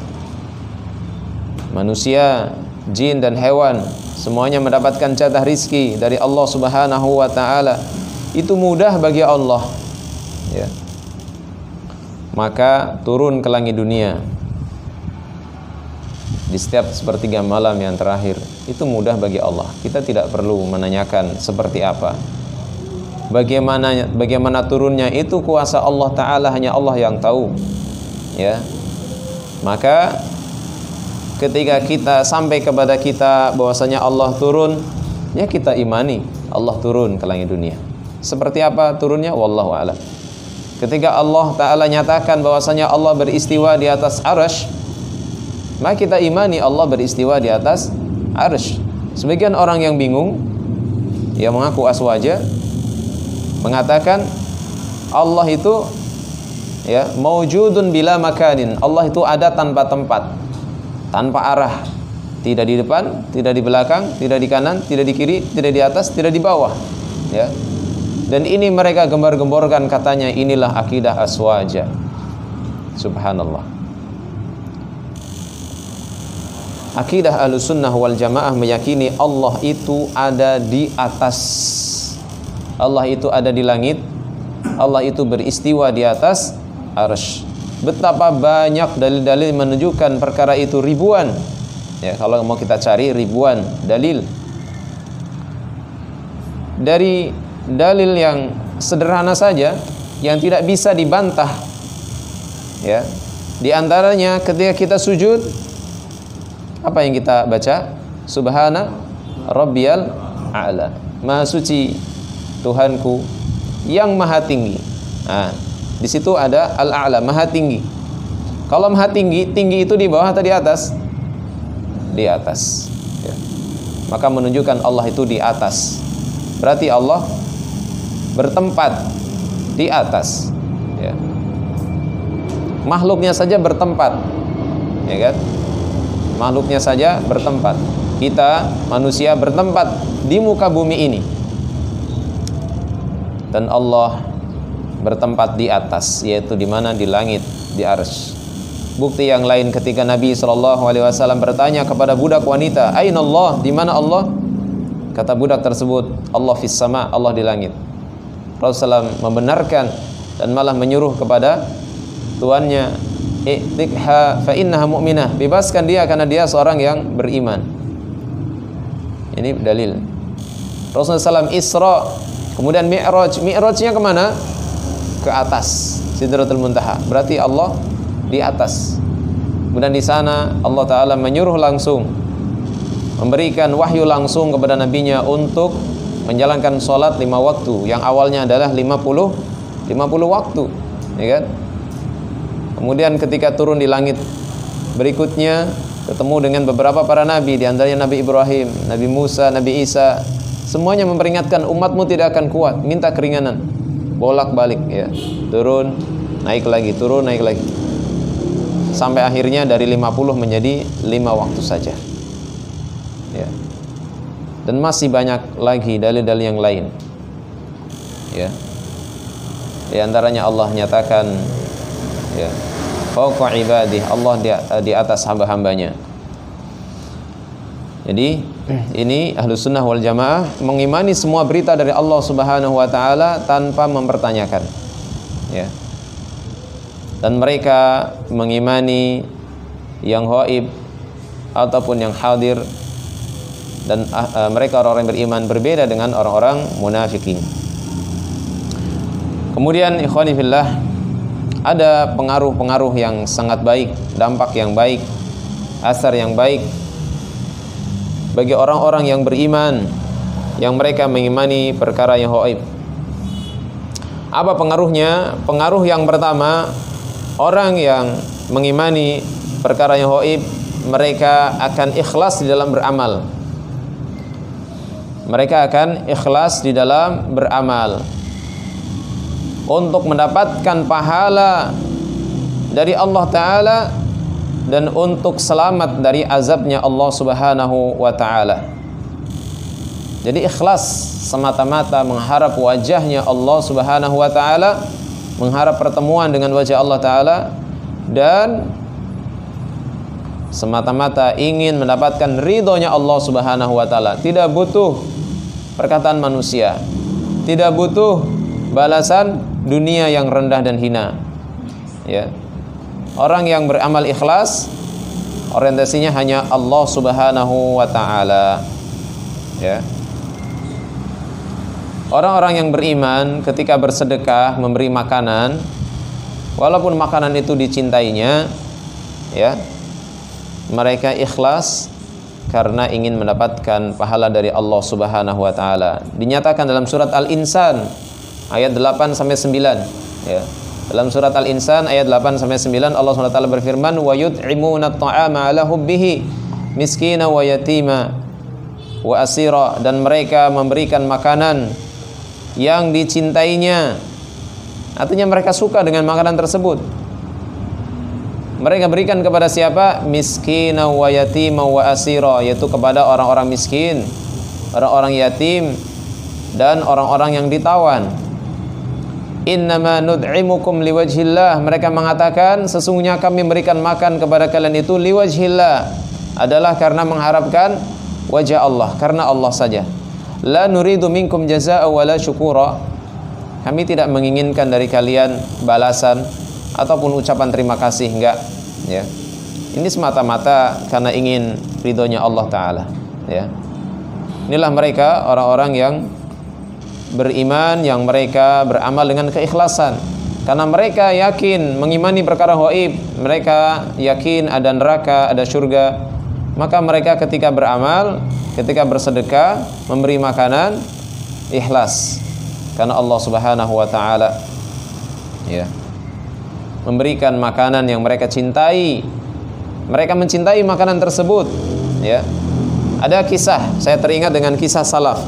S1: manusia, jin dan hewan, semuanya mendapatkan jatah rizki dari Allah Subhanahu wa ta'ala. Itu mudah bagi Allah, ya. Maka turun ke langit dunia di setiap 1/3 malam yang terakhir, itu mudah bagi Allah. Kita tidak perlu menanyakan seperti apa, bagaimana turunnya, itu kuasa Allah Ta'ala, hanya Allah yang tahu, ya. Maka ketika kita sampai kepada kita bahwasanya Allah turun, ya kita imani Allah turun ke langit dunia. Seperti apa turunnya? Wallahu a'lam. Ketika Allah Ta'ala nyatakan bahwasanya Allah beristiwa di atas arsy, maka kita imani Allah beristiwa di atas arsy. Sebagian orang yang bingung, yang mengaku aswaja, mengatakan Allah itu ya maujudun bila makanin. Allah itu ada tanpa tempat, tanpa arah, tidak di depan, tidak di belakang, tidak di kanan, tidak di kiri, tidak di atas, tidak di bawah, ya. Dan ini mereka gembar-gemborkan, katanya inilah akidah aswaja. Subhanallah. Akidah Ahlussunnah wal Jamaah meyakini Allah itu ada di atas. Allah itu ada di langit. Allah itu beristiwa di atas arsy. Betapa banyak dalil-dalil menunjukkan perkara itu, ribuan. Ya, kalau mau kita cari ribuan dalil. Dari dalil yang sederhana saja yang tidak bisa dibantah, ya. Di antaranya ketika kita sujud, apa yang kita baca? Subhana rabbiyal a'la. Maha suci Tuhanku yang maha tinggi. Nah, di situ ada al-a'la, maha tinggi. Kalau maha tinggi, tinggi itu di bawah atau di atas? Di atas, ya. Maka menunjukkan Allah itu di atas. Berarti Allah bertempat di atas, ya. Makhluknya saja bertempat, ya kan? Makhluknya saja bertempat. Kita manusia bertempat di muka bumi ini, dan Allah bertempat di atas, yaitu di mana? Di langit, di arsy. Bukti yang lain ketika Nabi SAW bertanya kepada budak wanita, "Aina Allah?" Di mana Allah? Kata budak tersebut, "Allah fis sama," Allah di langit. Rasulullah membenarkan dan malah menyuruh kepada tuannya, "I'tikha fa innaha mu'minah." Bebaskan dia karena dia seorang yang beriman. Ini dalil. Rasulullah SAW Isra, kemudian Mi'raj. Mi'rajnya kemana? Ke atas, Sidratul Muntaha. Berarti Allah di atas. Kemudian di sana Allah Ta'ala menyuruh langsung, memberikan wahyu langsung kepada nabinya untuk menjalankan sholat 5 waktu, yang awalnya adalah 50 waktu, ya kan? Kemudian ketika turun di langit berikutnya, ketemu dengan beberapa para nabi, di antaranya Nabi Ibrahim, Nabi Musa, Nabi Isa. Semuanya memperingatkan umatmu tidak akan kuat, minta keringanan, bolak-balik, ya. Turun, naik lagi, turun, naik lagi. Sampai akhirnya dari 50 menjadi 5 waktu saja, ya. Dan masih banyak lagi dalil-dalil yang lain, ya. Di antaranya Allah nyatakan, ya, fawqa ibadih, Allah di atas hamba-hambanya. Jadi ini Ahlussunnah wal Jamaah mengimani semua berita dari Allah Subhanahu wa taala tanpa mempertanyakan, ya. Dan mereka mengimani yang ghaib ataupun yang hadir. Dan mereka orang-orang beriman berbeda dengan orang-orang munafikin. Kemudian ikhwani fillah, ada pengaruh-pengaruh yang sangat baik, dampak yang baik, asar yang baik bagi orang-orang yang beriman, yang mereka mengimani perkara yang ghaib. Apa pengaruhnya? Pengaruh yang pertama, orang yang mengimani perkara yang ghaib, mereka akan ikhlas di dalam beramal. Mereka akan ikhlas di dalam beramal untuk mendapatkan pahala dari Allah Ta'ala dan untuk selamat dari azabnya Allah Subhanahu wa Ta'ala. Jadi ikhlas semata-mata mengharap wajahnya Allah Subhanahu wa Ta'ala, mengharap pertemuan dengan wajah Allah Ta'ala, dan semata-mata ingin mendapatkan ridhonya Allah Subhanahu wa Ta'ala. Tidak butuh perkataan manusia, tidak butuh balasan dunia yang rendah dan hina, ya. Orang yang beramal ikhlas orientasinya hanya Allah Subhanahu wa Ta'ala, ya. Orang-orang yang beriman ketika bersedekah, memberi makanan, walaupun makanan itu dicintainya, ya, mereka ikhlas karena ingin mendapatkan pahala dari Allah Subhanahu wa taala. Dinyatakan dalam surat Al-Insan ayat 8 sampai 9 ya. Dalam surat Al-Insan ayat 8 sampai 9 Allah Subhanahu wa taala berfirman, "Wa yut'imuna at-ta'ama 'ala hubbihi miskina wa yatima wa asira," dan mereka memberikan makanan yang dicintainya. Artinya mereka suka dengan makanan tersebut. Mereka berikan kepada siapa? Miskina wa yatima wa asira, yaitu kepada orang-orang miskin, orang-orang yatim, dan orang-orang yang ditawan. Innama nud'imukum liwajhillah. Mereka mengatakan sesungguhnya kami memberikan makan kepada kalian itu liwajhillah, adalah karena mengharapkan wajah Allah, karena Allah saja. La nuridu minkum jazaa'a wala syukura. Kami tidak menginginkan dari kalian balasan ataupun ucapan terima kasih, enggak ya. Ini semata-mata karena ingin ridhonya Allah taala ya. Inilah mereka orang-orang yang beriman, yang mereka beramal dengan keikhlasan karena mereka yakin mengimani perkara gaib, mereka yakin ada neraka, ada surga. Maka mereka ketika beramal, ketika bersedekah, memberi makanan, ikhlas karena Allah Subhanahu wa taala ya. Memberikan makanan yang mereka cintai. Mereka mencintai makanan tersebut ya. Ada kisah, saya teringat dengan kisah salaf.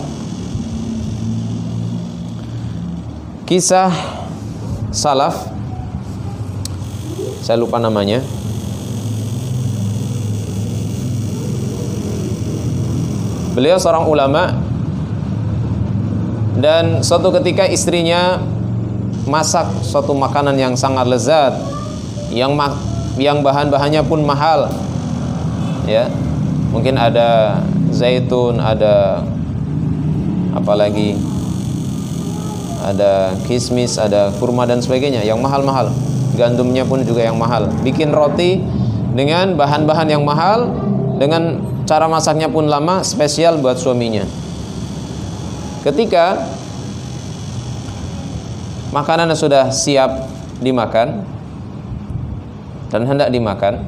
S1: Kisah salaf, saya lupa namanya. Beliau seorang ulama, dan suatu ketika istrinya masak suatu makanan yang sangat lezat, yang bahan-bahannya pun mahal ya. Mungkin ada zaitun, ada apalagi, ada kismis, ada kurma dan sebagainya yang mahal-mahal. Gandumnya pun juga yang mahal. Bikin roti dengan bahan-bahan yang mahal, dengan cara masaknya pun lama, spesial buat suaminya. Ketika makanan sudah siap dimakan dan hendak dimakan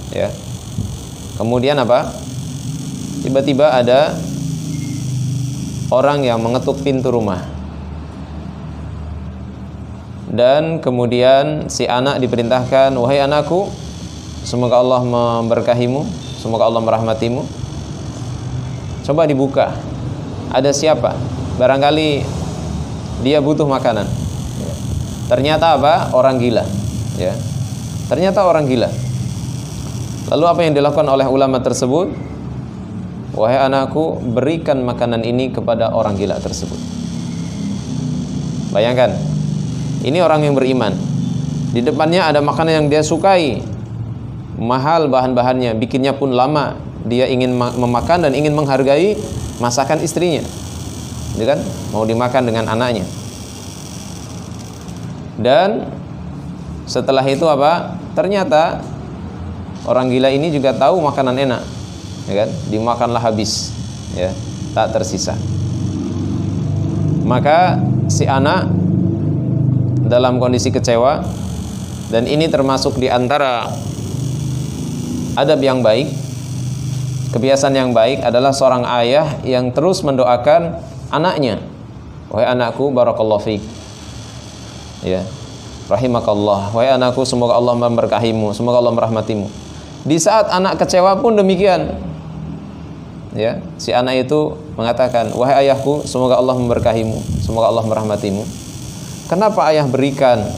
S1: ya, kemudian apa? Tiba-tiba ada orang yang mengetuk pintu rumah. Dan kemudian si anak diperintahkan, "Wahai anakku, semoga Allah memberkahimu, semoga Allah merahmatimu. Coba dibuka. Ada siapa? Barangkali dia butuh makanan." Ternyata apa? Orang gila ya. Ternyata orang gila. Lalu apa yang dilakukan oleh ulama tersebut? "Wahai anakku, berikan makanan ini kepada orang gila tersebut." Bayangkan, ini orang yang beriman. Di depannya ada makanan yang dia sukai, mahal bahan-bahannya, bikinnya pun lama. Dia ingin memakan dan ingin menghargai masakan istrinya, ya kan? Mau dimakan dengan anaknya. Dan setelah itu apa? Ternyata orang gila ini juga tahu makanan enak, ya kan? Dimakanlah habis, ya, tak tersisa. Maka si anak dalam kondisi kecewa, dan ini termasuk di antara adab yang baik, kebiasaan yang baik adalah seorang ayah yang terus mendoakan anaknya. "Wahai anakku, barakallahu fiik." Ya, rahimakallah. "Wahai anakku, semoga Allah memberkahimu, semoga Allah merahmatimu." Di saat anak kecewa pun demikian. Ya, si anak itu mengatakan, "Wahai ayahku, semoga Allah memberkahimu, semoga Allah merahmatimu." Kenapa ayah berikan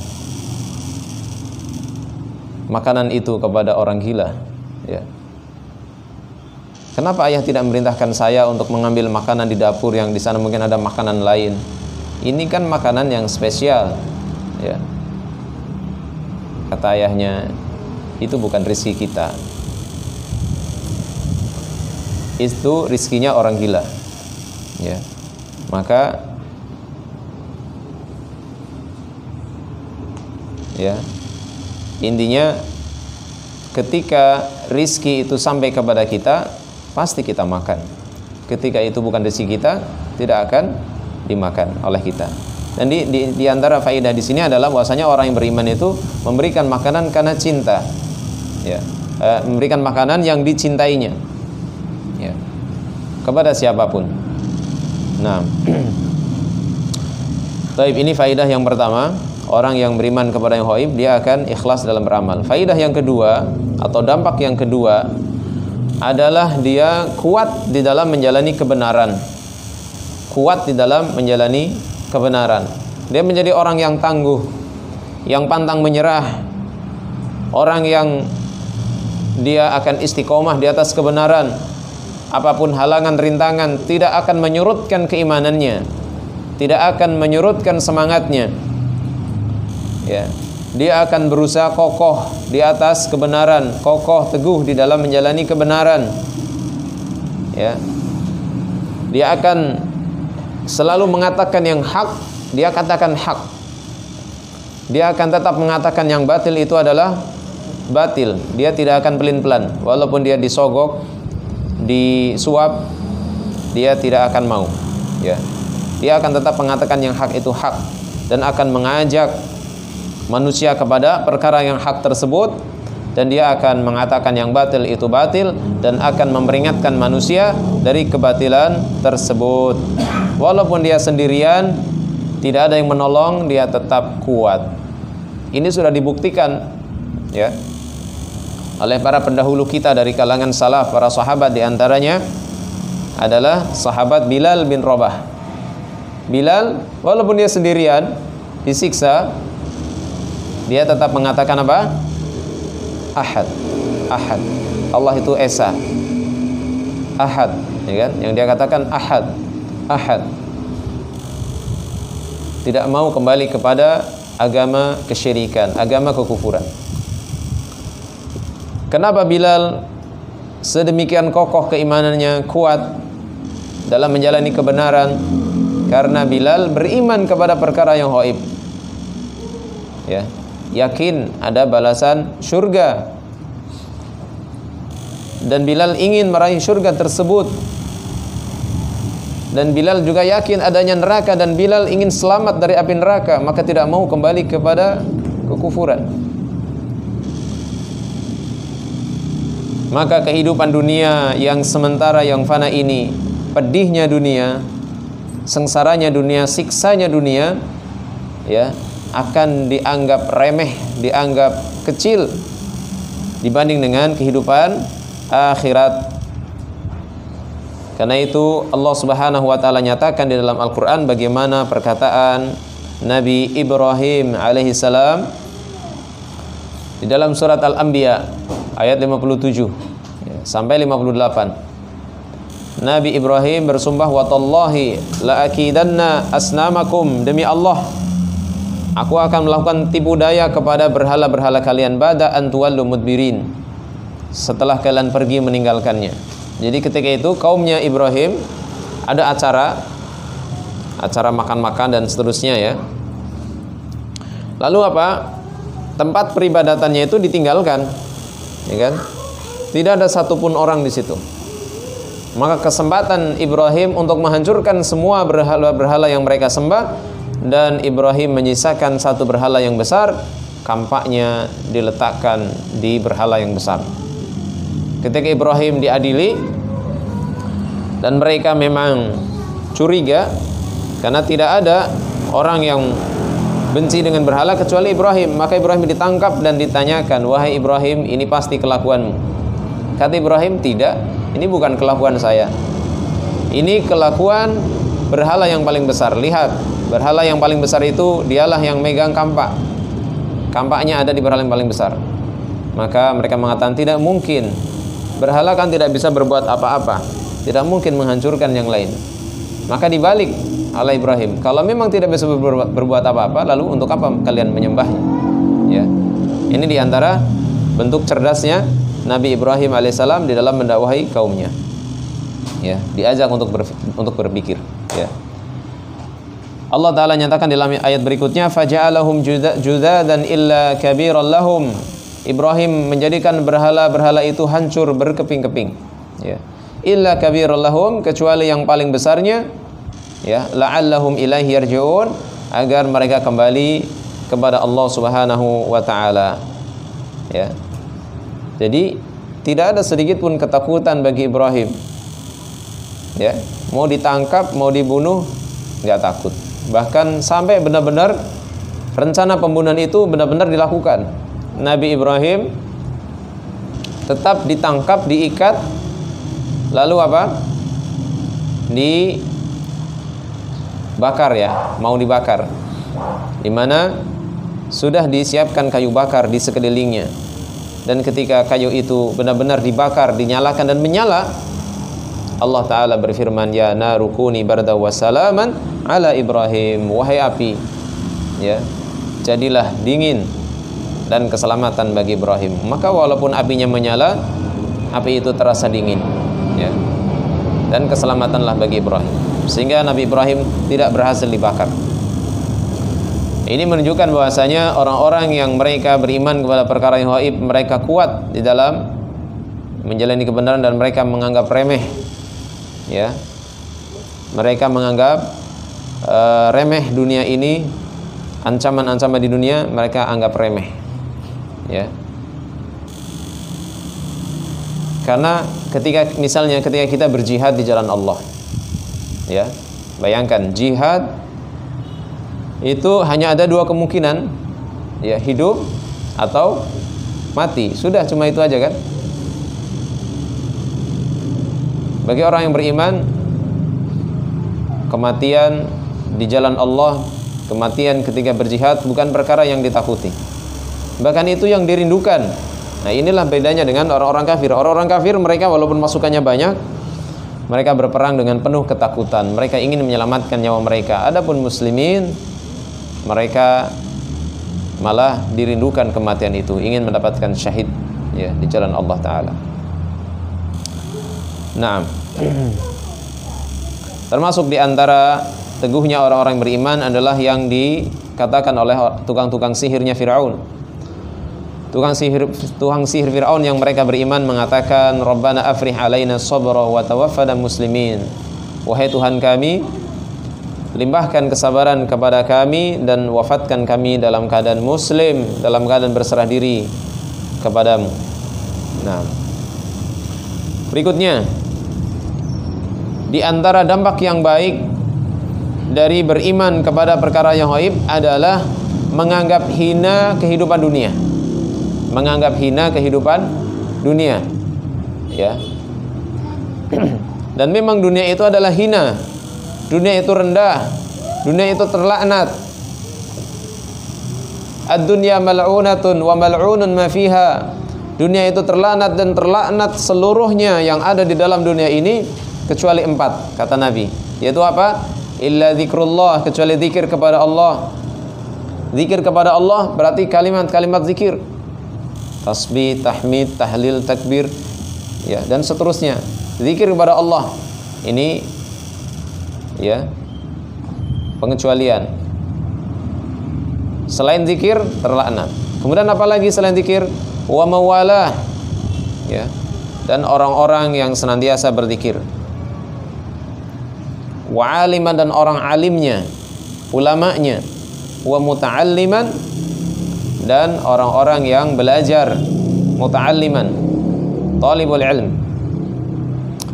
S1: makanan itu kepada orang gila? Ya. Kenapa ayah tidak memerintahkan saya untuk mengambil makanan di dapur yang di sana mungkin ada makanan lain? Ini kan makanan yang spesial. Ya. Kata ayahnya, itu bukan rezeki kita. Itu rizkinya orang gila. Ya. Maka ya, intinya ketika rizki itu sampai kepada kita, pasti kita makan. Ketika itu bukan rezeki kita, tidak akan dimakan oleh kita. Dan di antara faedah di sini adalah bahwasanya orang yang beriman itu memberikan makanan karena cinta. Ya. memberikan makanan yang dicintainya, ya, kepada siapapun. Nah, baik, ini faidah yang pertama. Orang yang beriman kepada yang ghaib, dia akan ikhlas dalam beramal. Faidah yang kedua atau dampak yang kedua adalah dia kuat di dalam menjalani kebenaran. Kuat di dalam menjalani kebenaran. Dia menjadi orang yang tangguh, yang pantang menyerah, orang yang dia akan istiqomah di atas kebenaran. Apapun halangan, rintangan, tidak akan menyurutkan keimanannya, tidak akan menyurutkan semangatnya. Ya, dia akan berusaha kokoh di atas kebenaran, kokoh teguh di dalam menjalani kebenaran. Ya, dia akan selalu mengatakan yang hak, dia katakan hak. Dia akan tetap mengatakan yang batil itu adalah batil. Dia tidak akan pelin-pelan, walaupun dia disogok, disuap, dia tidak akan mau. Ya, dia akan tetap mengatakan yang hak itu hak, dan akan mengajak manusia kepada perkara yang hak tersebut, dan dia akan mengatakan yang batil itu batil, dan akan memperingatkan manusia dari kebatilan tersebut. Walaupun dia sendirian, tidak ada yang menolong, dia tetap kuat. Ini sudah dibuktikan, ya, oleh para pendahulu kita dari kalangan salaf, para sahabat. Di antaranya adalah sahabat Bilal bin Rabah. Bilal, walaupun dia sendirian, disiksa, dia tetap mengatakan apa? Ahad, Ahad. Allah itu Esa, Ahad, ya kan? Yang dia katakan Ahad, Ahad. Tidak mau kembali kepada agama kesyirikan, agama kekufuran. Kenapa Bilal sedemikian kokoh keimanannya, kuat dalam menjalani kebenaran? Karena Bilal beriman kepada perkara yang ghaib. Ya, yakin ada balasan surga, dan Bilal ingin meraih surga tersebut, dan Bilal juga yakin adanya neraka, dan Bilal ingin selamat dari api neraka, maka tidak mau kembali kepada kekufuran. Maka kehidupan dunia yang sementara, yang fana ini, pedihnya dunia, sengsaranya dunia, siksanya dunia, ya, akan dianggap remeh, dianggap kecil dibanding dengan kehidupan akhirat. Karena itu Allah Subhanahu wa taala nyatakan di dalam Al-Qur'an bagaimana perkataan Nabi Ibrahim alaihi salam di dalam surat Al-Anbiya ayat 57 sampai 58. Nabi Ibrahim bersumpah, wa tallahi la akidanna asnamakum, demi Allah aku akan melakukan tipu daya kepada berhala-berhala kalian, bada an tuwallu mudbirin, setelah kalian pergi meninggalkannya. Jadi ketika itu kaumnya Ibrahim ada acara makan-makan dan seterusnya, ya. Lalu apa? Tempat peribadatannya itu ditinggalkan, ya kan? Tidak ada satupun orang di situ. Maka kesempatan Ibrahim untuk menghancurkan semua berhala-berhala yang mereka sembah, dan Ibrahim menyisakan satu berhala yang besar, kampaknya diletakkan di berhala yang besar. Ketika Ibrahim diadili, dan mereka memang curiga karena tidak ada orang yang benci dengan berhala kecuali Ibrahim, maka Ibrahim ditangkap dan ditanyakan, wahai Ibrahim, ini pasti kelakuanmu. Kata Ibrahim, tidak, ini bukan kelakuan saya, ini kelakuan berhala yang paling besar. Lihat, berhala yang paling besar itu dialah yang megang kampak. Kampaknya ada di berhala yang paling besar. Maka mereka mengatakan, tidak mungkin, berhala kan tidak bisa berbuat apa-apa, tidak mungkin menghancurkan yang lain. Maka dibalik oleh Ibrahim, kalau memang tidak bisa berbuat apa-apa, lalu untuk apa kalian menyembahnya? Ya, ini diantara bentuk cerdasnya Nabi Ibrahim alaihissalam di dalam mendakwahi kaumnya. Ya, diajak untuk berpikir. Ya. Allah Ta'ala nyatakan dalam ayat berikutnya, faja'alahum judadan illa kabiran lahum. Ibrahim menjadikan berhala-berhala itu hancur berkeping-keping, ya. Illa kabiran lahum, kecuali yang paling besarnya, ya, la'allahum ilaihi yarji'un, agar mereka kembali kepada Allah Subhanahu wa taala. Ya. Jadi tidak ada sedikit pun ketakutan bagi Ibrahim. Ya, mau ditangkap, mau dibunuh, nggak takut. Bahkan sampai benar-benar rencana pembunuhan itu benar-benar dilakukan. Nabi Ibrahim tetap ditangkap, diikat, lalu apa? Dibakar ya, mau dibakar. Di mana sudah disiapkan kayu bakar di sekelilingnya. Dan ketika kayu itu benar-benar dibakar, dinyalakan dan menyala, Allah Ta'ala berfirman, ya narukuni barda wa salaman ala Ibrahim. Wahai api, ya, jadilah dingin dan keselamatan bagi Ibrahim. Maka walaupun apinya menyala, api itu terasa dingin, ya, dan keselamatanlah bagi Ibrahim. Sehingga Nabi Ibrahim tidak berhasil dibakar. Ini menunjukkan bahwasanya orang-orang yang mereka beriman kepada perkara yang gaib, mereka kuat di dalam menjalani kebenaran dan mereka menganggap remeh, ya, mereka menganggap remeh dunia ini, ancaman-ancaman di dunia mereka anggap remeh, ya. Karena misalnya ketika kita berjihad di jalan Allah, ya, bayangkan jihad itu hanya ada dua kemungkinan, ya, hidup atau mati. Sudah, cuma itu aja kan. Bagi orang yang beriman, kematian di jalan Allah, kematian ketika berjihad bukan perkara yang ditakuti, bahkan itu yang dirindukan. Nah, inilah bedanya dengan orang-orang kafir. Orang-orang kafir mereka walaupun masukannya banyak, mereka berperang dengan penuh ketakutan. Mereka ingin menyelamatkan nyawa mereka. Adapun muslimin, mereka malah dirindukan kematian itu, ingin mendapatkan syahid, ya, di jalan Allah Ta'ala. Nah, termasuk di antara teguhnya orang-orang beriman adalah yang dikatakan oleh tukang-tukang sihirnya Fir'aun. Tukang sihir Fir'aun yang mereka beriman mengatakan, Rabbana afrih alaina sabra wa tawaffana muslimin. Wahai Tuhan kami, limpahkan kesabaran kepada kami dan wafatkan kami dalam keadaan muslim, dalam keadaan berserah diri kepadamu. Nah, berikutnya, di antara dampak yang baik dari beriman kepada perkara yang gaib adalah menganggap hina kehidupan dunia. Menganggap hina kehidupan dunia, ya. Dan memang dunia itu adalah hina. Dunia itu rendah, dunia itu terlaknat. Ad-dunya mal'unatun wa mal'unun ma fiha. Dunia itu terlaknat dan terlaknat seluruhnya yang ada di dalam dunia ini kecuali 4, kata Nabi. Yaitu apa? Illa zikrullah, kecuali zikir kepada Allah. Zikir kepada Allah berarti kalimat-kalimat zikir. Tasbih, tahmid, tahlil, takbir, ya, dan seterusnya. Zikir kepada Allah. Ini, ya, pengecualian. Selain zikir terlaknat. Kemudian apa lagi selain zikir? Wa mawalah, ya, dan orang-orang yang senantiasa berzikir. Wa aliman, dan orang alimnya, ulamanya. Wa muta'alliman, dan orang-orang yang belajar, muta'alliman, talibul ilm.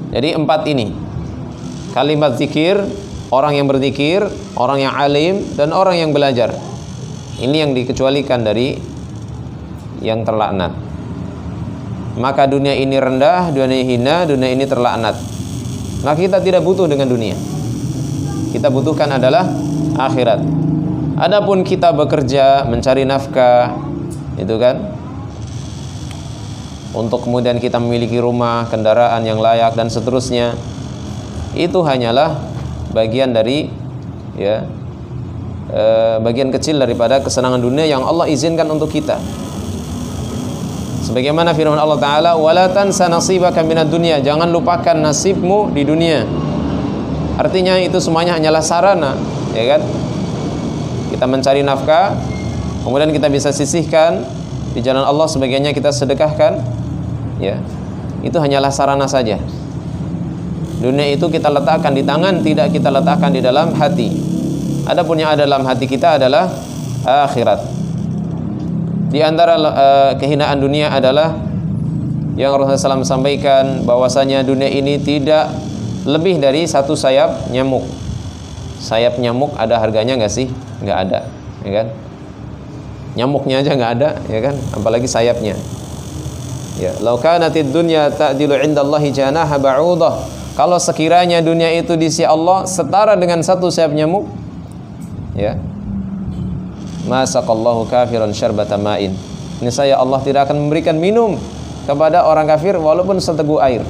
S1: Jadi 4 ini, kalimat zikir, orang yang berzikir, orang yang alim, dan orang yang belajar. Ini yang dikecualikan dari yang terlaknat. Maka dunia ini rendah, dunia ini hina, dunia ini terlaknat. Maka kita tidak butuh dengan dunia. Kita butuhkan adalah akhirat. Adapun kita bekerja, mencari nafkah, itu kan, untuk kemudian kita memiliki rumah, kendaraan yang layak dan seterusnya, itu hanyalah bagian dari, ya, bagian kecil daripada kesenangan dunia yang Allah izinkan untuk kita. Sebagaimana firman Allah Ta'ala, wala tansa nasibaka minad dunya, jangan lupakan nasibmu di dunia. Artinya itu semuanya hanyalah sarana, ya kan? Kita mencari nafkah, kemudian kita bisa sisihkan di jalan Allah, sebagiannya kita sedekahkan, ya. Itu hanyalah sarana saja. Dunia itu kita letakkan di tangan, tidak kita letakkan di dalam hati. Adapun yang ada dalam hati kita adalah akhirat. Di antara kehinaan dunia adalah yang Rasulullah SAW sampaikan bahwasanya dunia ini tidak lebih dari satu sayap nyamuk. Sayap nyamuk ada harganya nggak sih? Nggak ada, ya kan? Nyamuknya aja nggak ada, ya kan? Apalagi sayapnya. Ya, lau kanatid dunya ta'dilu 'indallahi janaha ba'udah. Kalau sekiranya dunia itu di sisi Allah setara dengan satu sayap nyamuk, ya. Masaqallahu kafiran syarbata ma'in. Ini saya Allah tidak akan memberikan minum kepada orang kafir walaupun seteguk air.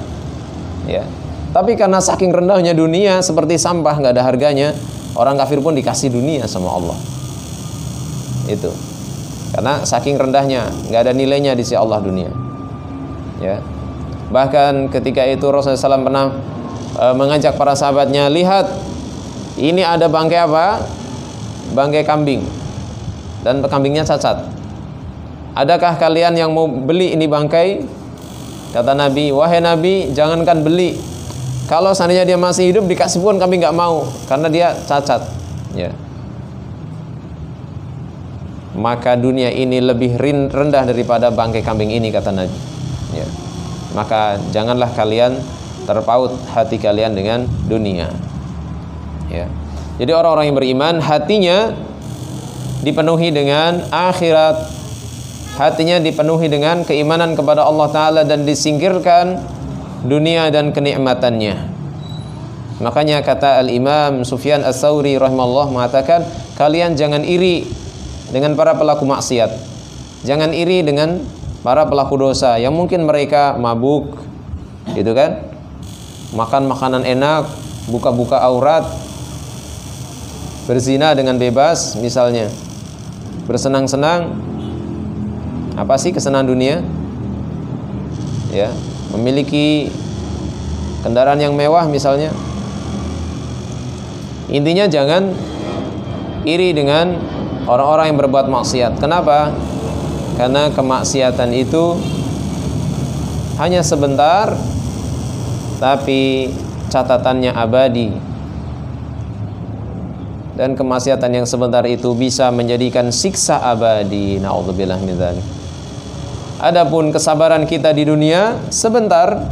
S1: Ya. Tapi karena saking rendahnya dunia seperti sampah nggak ada harganya, orang kafir pun dikasih dunia sama Allah. Itu. Karena saking rendahnya, nggak ada nilainya di sisi Allah dunia. Ya. Bahkan ketika itu Rasulullah SAW pernah mengajak para sahabatnya, lihat ini ada bangkai apa? Bangkai kambing. Dan kambingnya cacat. Adakah kalian yang mau beli ini bangkai? Kata Nabi, wahai Nabi, jangankan beli. Kalau seandainya dia masih hidup dikasih pun kami nggak mau, karena dia cacat. Ya. Maka dunia ini lebih rendah daripada bangkai kambing ini, kata Nabi. Ya. Maka janganlah kalian terpaut hati kalian dengan dunia. Ya. Jadi orang-orang yang beriman hatinya dipenuhi dengan akhirat, hatinya dipenuhi dengan keimanan kepada Allah Ta'ala dan disingkirkan dunia dan kenikmatannya. Makanya kata Al-Imam Sufyan Ats-Tsauri rahimahullah mengatakan, kalian jangan iri dengan para pelaku maksiat, jangan iri dengan para pelaku dosa yang mungkin mereka mabuk, gitu kan, makan makanan enak, buka-buka aurat, berzina dengan bebas misalnya, bersenang-senang. Apa sih kesenangan dunia? Ya, memiliki kendaraan yang mewah misalnya. Intinya jangan iri dengan orang-orang yang berbuat maksiat. Kenapa? Karena kemaksiatan itu hanya sebentar, tapi catatannya abadi. Dan kemaksiatan yang sebentar itu bisa menjadikan siksa abadi. Na'udzubillah min dzalik. Adapun kesabaran kita di dunia sebentar,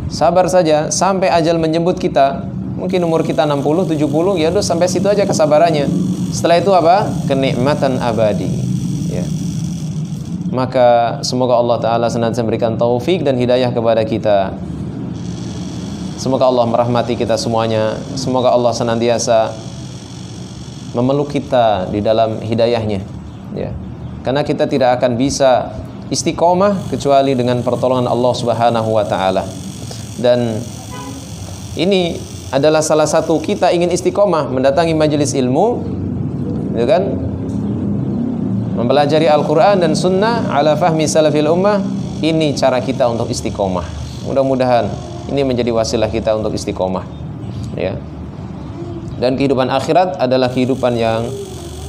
S1: sabar saja sampai ajal menjemput kita. Mungkin umur kita 60, 70, ya udah sampai situ aja kesabarannya. Setelah itu apa? Kenikmatan abadi. Ya. Maka semoga Allah Ta'ala senantiasa memberikan taufik dan hidayah kepada kita. Semoga Allah merahmati kita semuanya. Semoga Allah senantiasa memeluk kita di dalam hidayahnya, ya. Karena kita tidak akan bisa istiqomah kecuali dengan pertolongan Allah Subhanahu wa Ta'ala. Dan ini adalah salah satu kita ingin istiqomah mendatangi majelis ilmu, ya kan, mempelajari Al-Quran dan Sunnah ala fahmi salafil ummah. Ini cara kita untuk istiqomah. Mudah-mudahan ini menjadi wasilah kita untuk istiqomah, ya. Dan kehidupan akhirat adalah kehidupan yang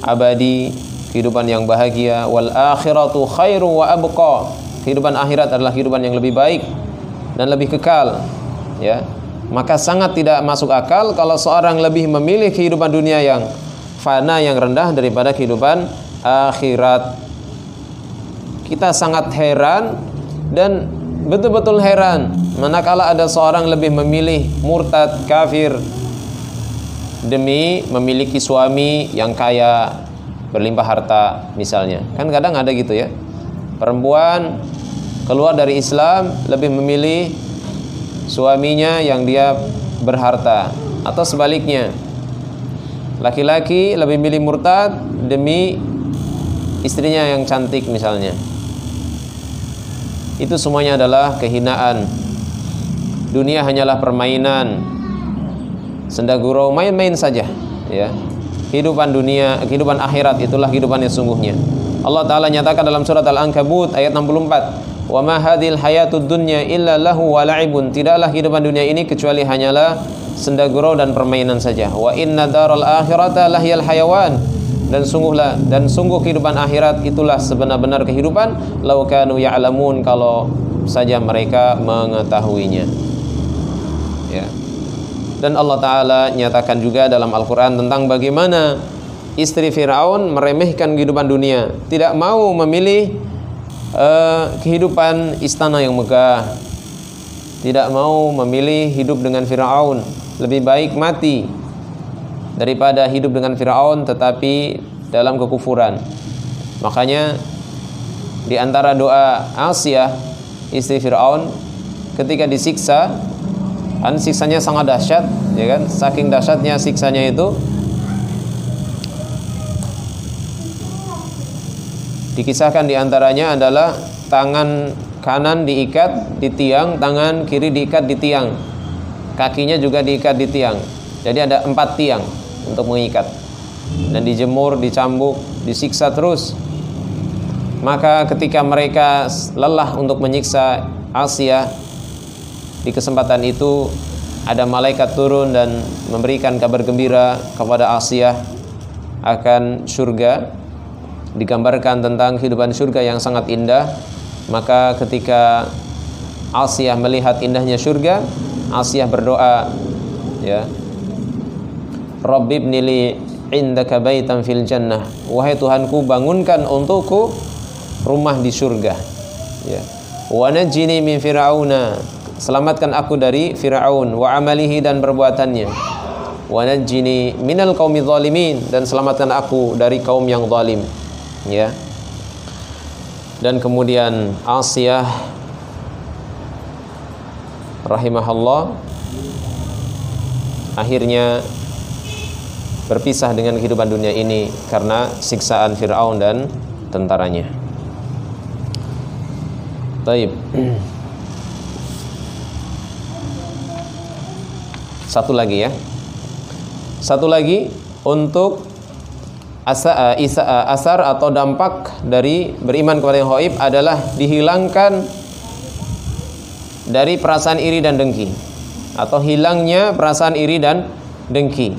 S1: abadi, kehidupan yang bahagia. Wal akhiratu khairu wa abqa. Kehidupan akhirat adalah kehidupan yang lebih baik dan lebih kekal, ya. Maka sangat tidak masuk akal kalau seorang lebih memilih kehidupan dunia yang fana, yang rendah daripada kehidupan akhirat. Kita sangat heran dan betul-betul heran manakala ada seorang lebih memilih murtad, kafir, demi memiliki suami yang kaya, berlimpah harta misalnya. Kan kadang ada gitu ya, perempuan keluar dari Islam lebih memilih suaminya yang dia berharta, atau sebaliknya, laki-laki lebih memilih murtad demi istrinya yang cantik misalnya. Itu semuanya adalah kehinaan. Dunia hanyalah permainan, senda gurau, main-main saja, ya. Kehidupan dunia, kehidupan akhirat itulah kehidupan yang sungguhnya. Allah Ta'ala nyatakan dalam surat Al-Ankabut ayat 64, wa ma hadhil hayatud dunya illa lahu wa la'ibun. Tidaklah kehidupan dunia ini kecuali hanyalah senda gurau dan permainan saja. Wa inna daral akhirata lahyal hayawan. Dan sungguh kehidupan akhirat itulah sebenar-benar kehidupan. Lau kanu ya'lamun, kalau saja mereka mengetahuinya, ya. Dan Allah Ta'ala nyatakan juga dalam Al-Quran tentang bagaimana istri Fir'aun meremehkan kehidupan dunia, tidak mau memilih kehidupan istana yang megah, tidak mau memilih hidup dengan Firaun, lebih baik mati daripada hidup dengan Firaun tetapi dalam kekufuran. Makanya di antara doa Asiyah istri Firaun ketika disiksa, kan siksanya sangat dahsyat, ya kan? Saking dahsyatnya siksanya itu, dikisahkan di antaranya adalah tangan kanan diikat di tiang, tangan kiri diikat di tiang, kakinya juga diikat di tiang. Jadi ada 4 tiang untuk mengikat, dan dijemur, dicambuk, disiksa terus. Maka ketika mereka lelah untuk menyiksa Asiyah, di kesempatan itu ada malaikat turun dan memberikan kabar gembira kepada Asiyah akan surga. Digambarkan tentang kehidupan surga yang sangat indah. Maka ketika Asiyah melihat indahnya surga, Asiyah berdoa, ya, Rabbibni li indaka baitan fil jannah, wahai Tuhanku, bangunkan untukku rumah di surga, ya. Wa najjini min fir'auna, selamatkan aku dari Firaun, wa amalihi, dan perbuatannya. Wa najjini minal qaumi zalimin, dan selamatkan aku dari kaum yang zalim, ya. Dan kemudian Asiyah rahimahullah akhirnya berpisah dengan kehidupan dunia ini karena siksaan Firaun dan tentaranya. Baik. Satu lagi, ya. Satu lagi untuk asar atau dampak dari beriman kepada yang ghaib adalah dihilangkan dari perasaan iri dan dengki, atau hilangnya perasaan iri dan dengki.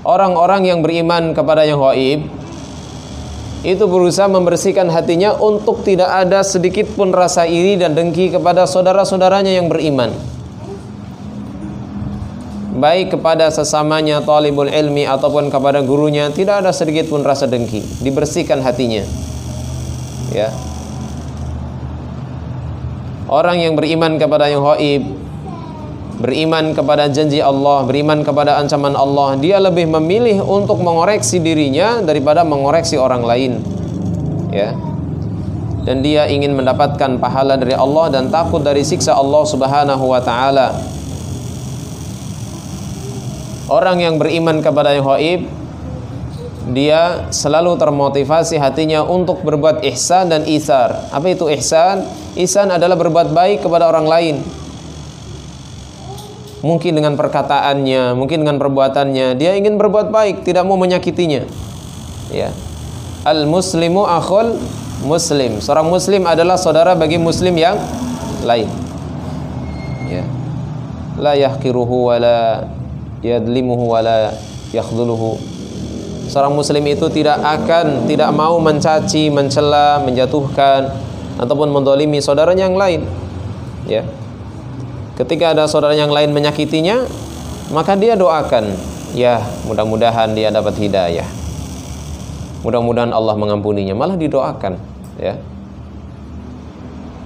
S1: Orang-orang yang beriman kepada yang ghaib itu berusaha membersihkan hatinya untuk tidak ada sedikit pun rasa iri dan dengki kepada saudara-saudaranya yang beriman, baik kepada sesamanya talibul ilmi ataupun kepada gurunya. Tidak ada sedikit pun rasa dengki, dibersihkan hatinya, ya. Orang yang beriman kepada yang ghaib, beriman kepada janji Allah, beriman kepada ancaman Allah, dia lebih memilih untuk mengoreksi dirinya daripada mengoreksi orang lain, ya. Dan dia ingin mendapatkan pahala dari Allah dan takut dari siksa Allah Subhanahu wa taala. Orang yang beriman kepada yang ghaib, dia selalu termotivasi hatinya untuk berbuat ihsan dan itsar. Apa itu ihsan? Ihsan adalah berbuat baik kepada orang lain. Mungkin dengan perkataannya, mungkin dengan perbuatannya, dia ingin berbuat baik, tidak mau menyakitinya, ya. Al muslimu akhul muslim. Seorang muslim adalah saudara bagi muslim yang lain, ya. La yahqiruhu wa la yadlimuhu wa la yakhdhuluhu. Seorang muslim itu tidak mau mencaci, mencela, menjatuhkan ataupun mendolimi saudaranya yang lain, ya. Ketika ada saudara yang lain menyakitinya, maka dia doakan, ya, mudah-mudahan dia dapat hidayah, mudah-mudahan Allah mengampuninya, malah didoakan, ya.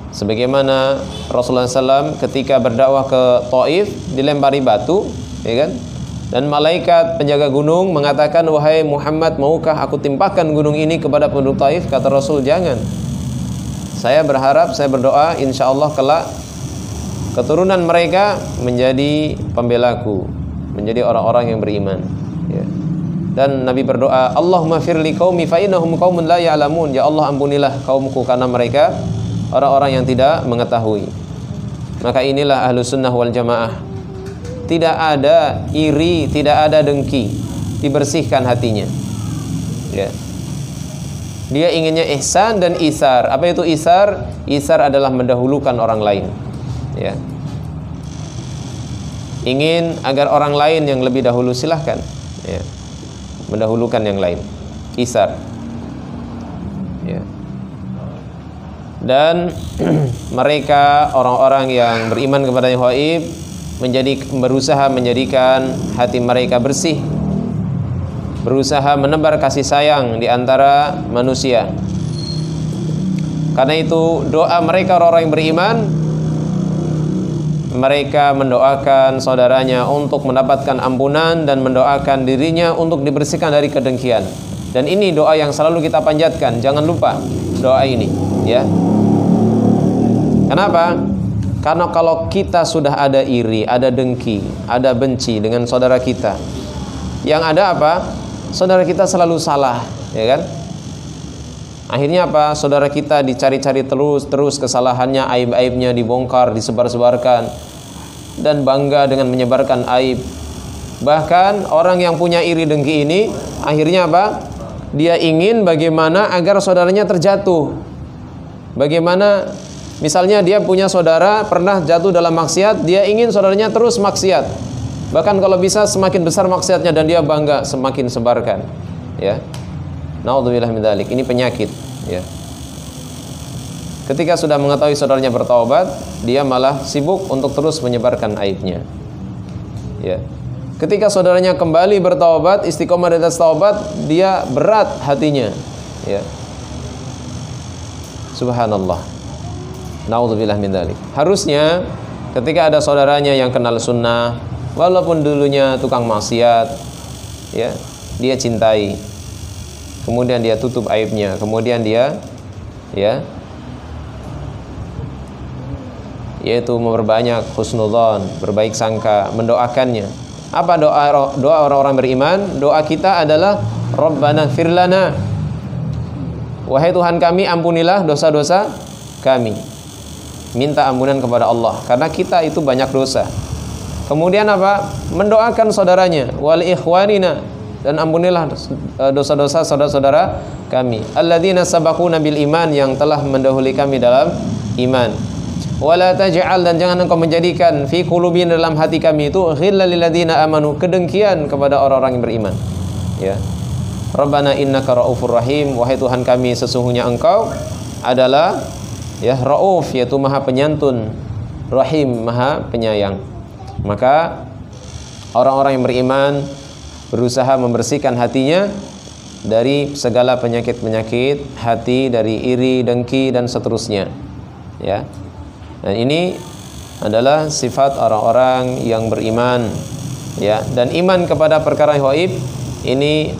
S1: Sebagaimana Rasulullah SAW ketika berdakwah ke Taif dilempari batu, ya kan? Dan malaikat penjaga gunung mengatakan, wahai Muhammad, maukah aku timpakan gunung ini kepada penduduk Taif? Kata Rasul, jangan. Saya berharap, saya berdoa, insya Allah kelak keturunan mereka menjadi pembelaku, menjadi orang-orang yang beriman, ya. Dan Nabi berdoa, Allahumma firli qaumi fa innahum qaumun la ya'lamun. Ya Allah, ampunilah kaumku karena mereka orang-orang yang tidak mengetahui. Maka inilah Ahlus Sunnah wal Jamaah. Tidak ada iri, tidak ada dengki, dibersihkan hatinya, ya. Dia inginnya ihsan dan isar. Apa itu isar? Isar adalah mendahulukan orang lain, ya. Ingin agar orang lain yang lebih dahulu, silahkan, ya. Mendahulukan yang lain, isar, ya. Dan mereka orang-orang yang beriman kepada yang ghaib berusaha menjadikan hati mereka bersih, berusaha menebar kasih sayang di antara manusia. Karena itu doa mereka orang yang beriman, mereka mendoakan saudaranya untuk mendapatkan ampunan dan mendoakan dirinya untuk dibersihkan dari kedengkian. Dan ini doa yang selalu kita panjatkan. Jangan lupa doa ini, ya. Kenapa? Karena kalau kita sudah ada iri, ada dengki, ada benci dengan saudara kita, yang ada apa? Saudara kita selalu salah, ya kan? Akhirnya apa? Saudara kita dicari-cari terus kesalahannya, aib-aibnya dibongkar, disebar-sebarkan, dan bangga dengan menyebarkan aib. Bahkan orang yang punya iri dengki ini akhirnya apa? Dia ingin bagaimana agar saudaranya terjatuh. Bagaimana misalnya dia punya saudara pernah jatuh dalam maksiat, dia ingin saudaranya terus maksiat. Bahkan kalau bisa semakin besar maksiatnya dan dia bangga semakin sebarkan, ya. Naudzubillah min dzalik. Ini penyakit, ya. Ketika sudah mengetahui saudaranya bertaubat, dia malah sibuk untuk terus menyebarkan aibnya, ya. Ketika saudaranya kembali bertaubat, istiqomah di atas taubat, dia berat hatinya, ya. Subhanallah. Naudzubillah min dzalik. Harusnya ketika ada saudaranya yang kenal sunnah, walaupun dulunya tukang maksiat, ya, dia cintai. Kemudian dia tutup aibnya, kemudian dia, ya, yaitu memperbanyak husnudzon, berbaik sangka, mendoakannya. Apa doa orang-orang beriman? Doa kita adalah Rabbana ighfir lana. Wahai Tuhan kami, ampunilah dosa-dosa kami. Minta ampunan kepada Allah karena kita itu banyak dosa. Kemudian apa? Mendoakan saudaranya, wal ikhwanina, dan ampunilah dosa-dosa saudara-saudara kami. Alladzina sabaquna bil iman, yang telah mendahului kami dalam iman. Wala taj'al, dan jangan engkau menjadikan fi qulubina, dalam hati kami itu ghillal lil ladzina amanu, kedengkian kepada orang-orang yang beriman, ya. Rabbana innaka raufur rahim, wahai Tuhan kami, sesungguhnya engkau adalah, ya, rauf, yaitu maha penyantun, rahim, maha penyayang. Maka orang-orang yang beriman berusaha membersihkan hatinya dari segala penyakit-penyakit hati, dari iri, dengki, dan seterusnya, ya. Dan ini adalah sifat orang-orang yang beriman, ya. Dan iman kepada perkara yang gaib ini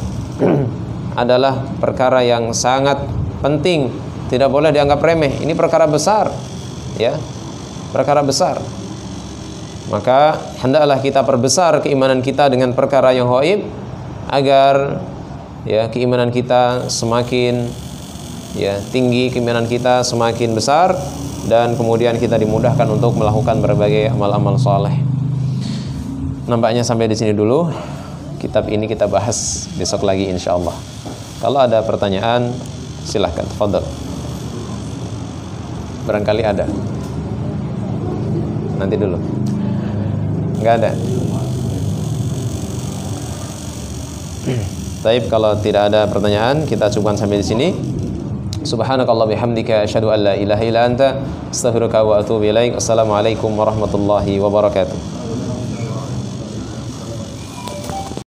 S1: adalah perkara yang sangat penting, tidak boleh dianggap remeh. Ini perkara besar, ya, perkara besar. Maka hendaklah kita perbesar keimanan kita dengan perkara yang gaib agar, ya, keimanan kita semakin, ya, tinggi, keimanan kita semakin besar, dan kemudian kita dimudahkan untuk melakukan berbagai amal-amal soleh. Nampaknya sampai di sini dulu. Kitab ini kita bahas besok lagi insyaallah. Kalau ada pertanyaan silahkan, tafadhol. Barangkali ada. Nanti dulu. Enggak ada. Baik, kalau tidak ada pertanyaan, kita cukupkan sampai di sini. Subhanakallah bihamdika asyhadu an la ilaha illa anta astaghfiruka wa atubu ilaik. Assalamualaikum warahmatullahi wabarakatuh.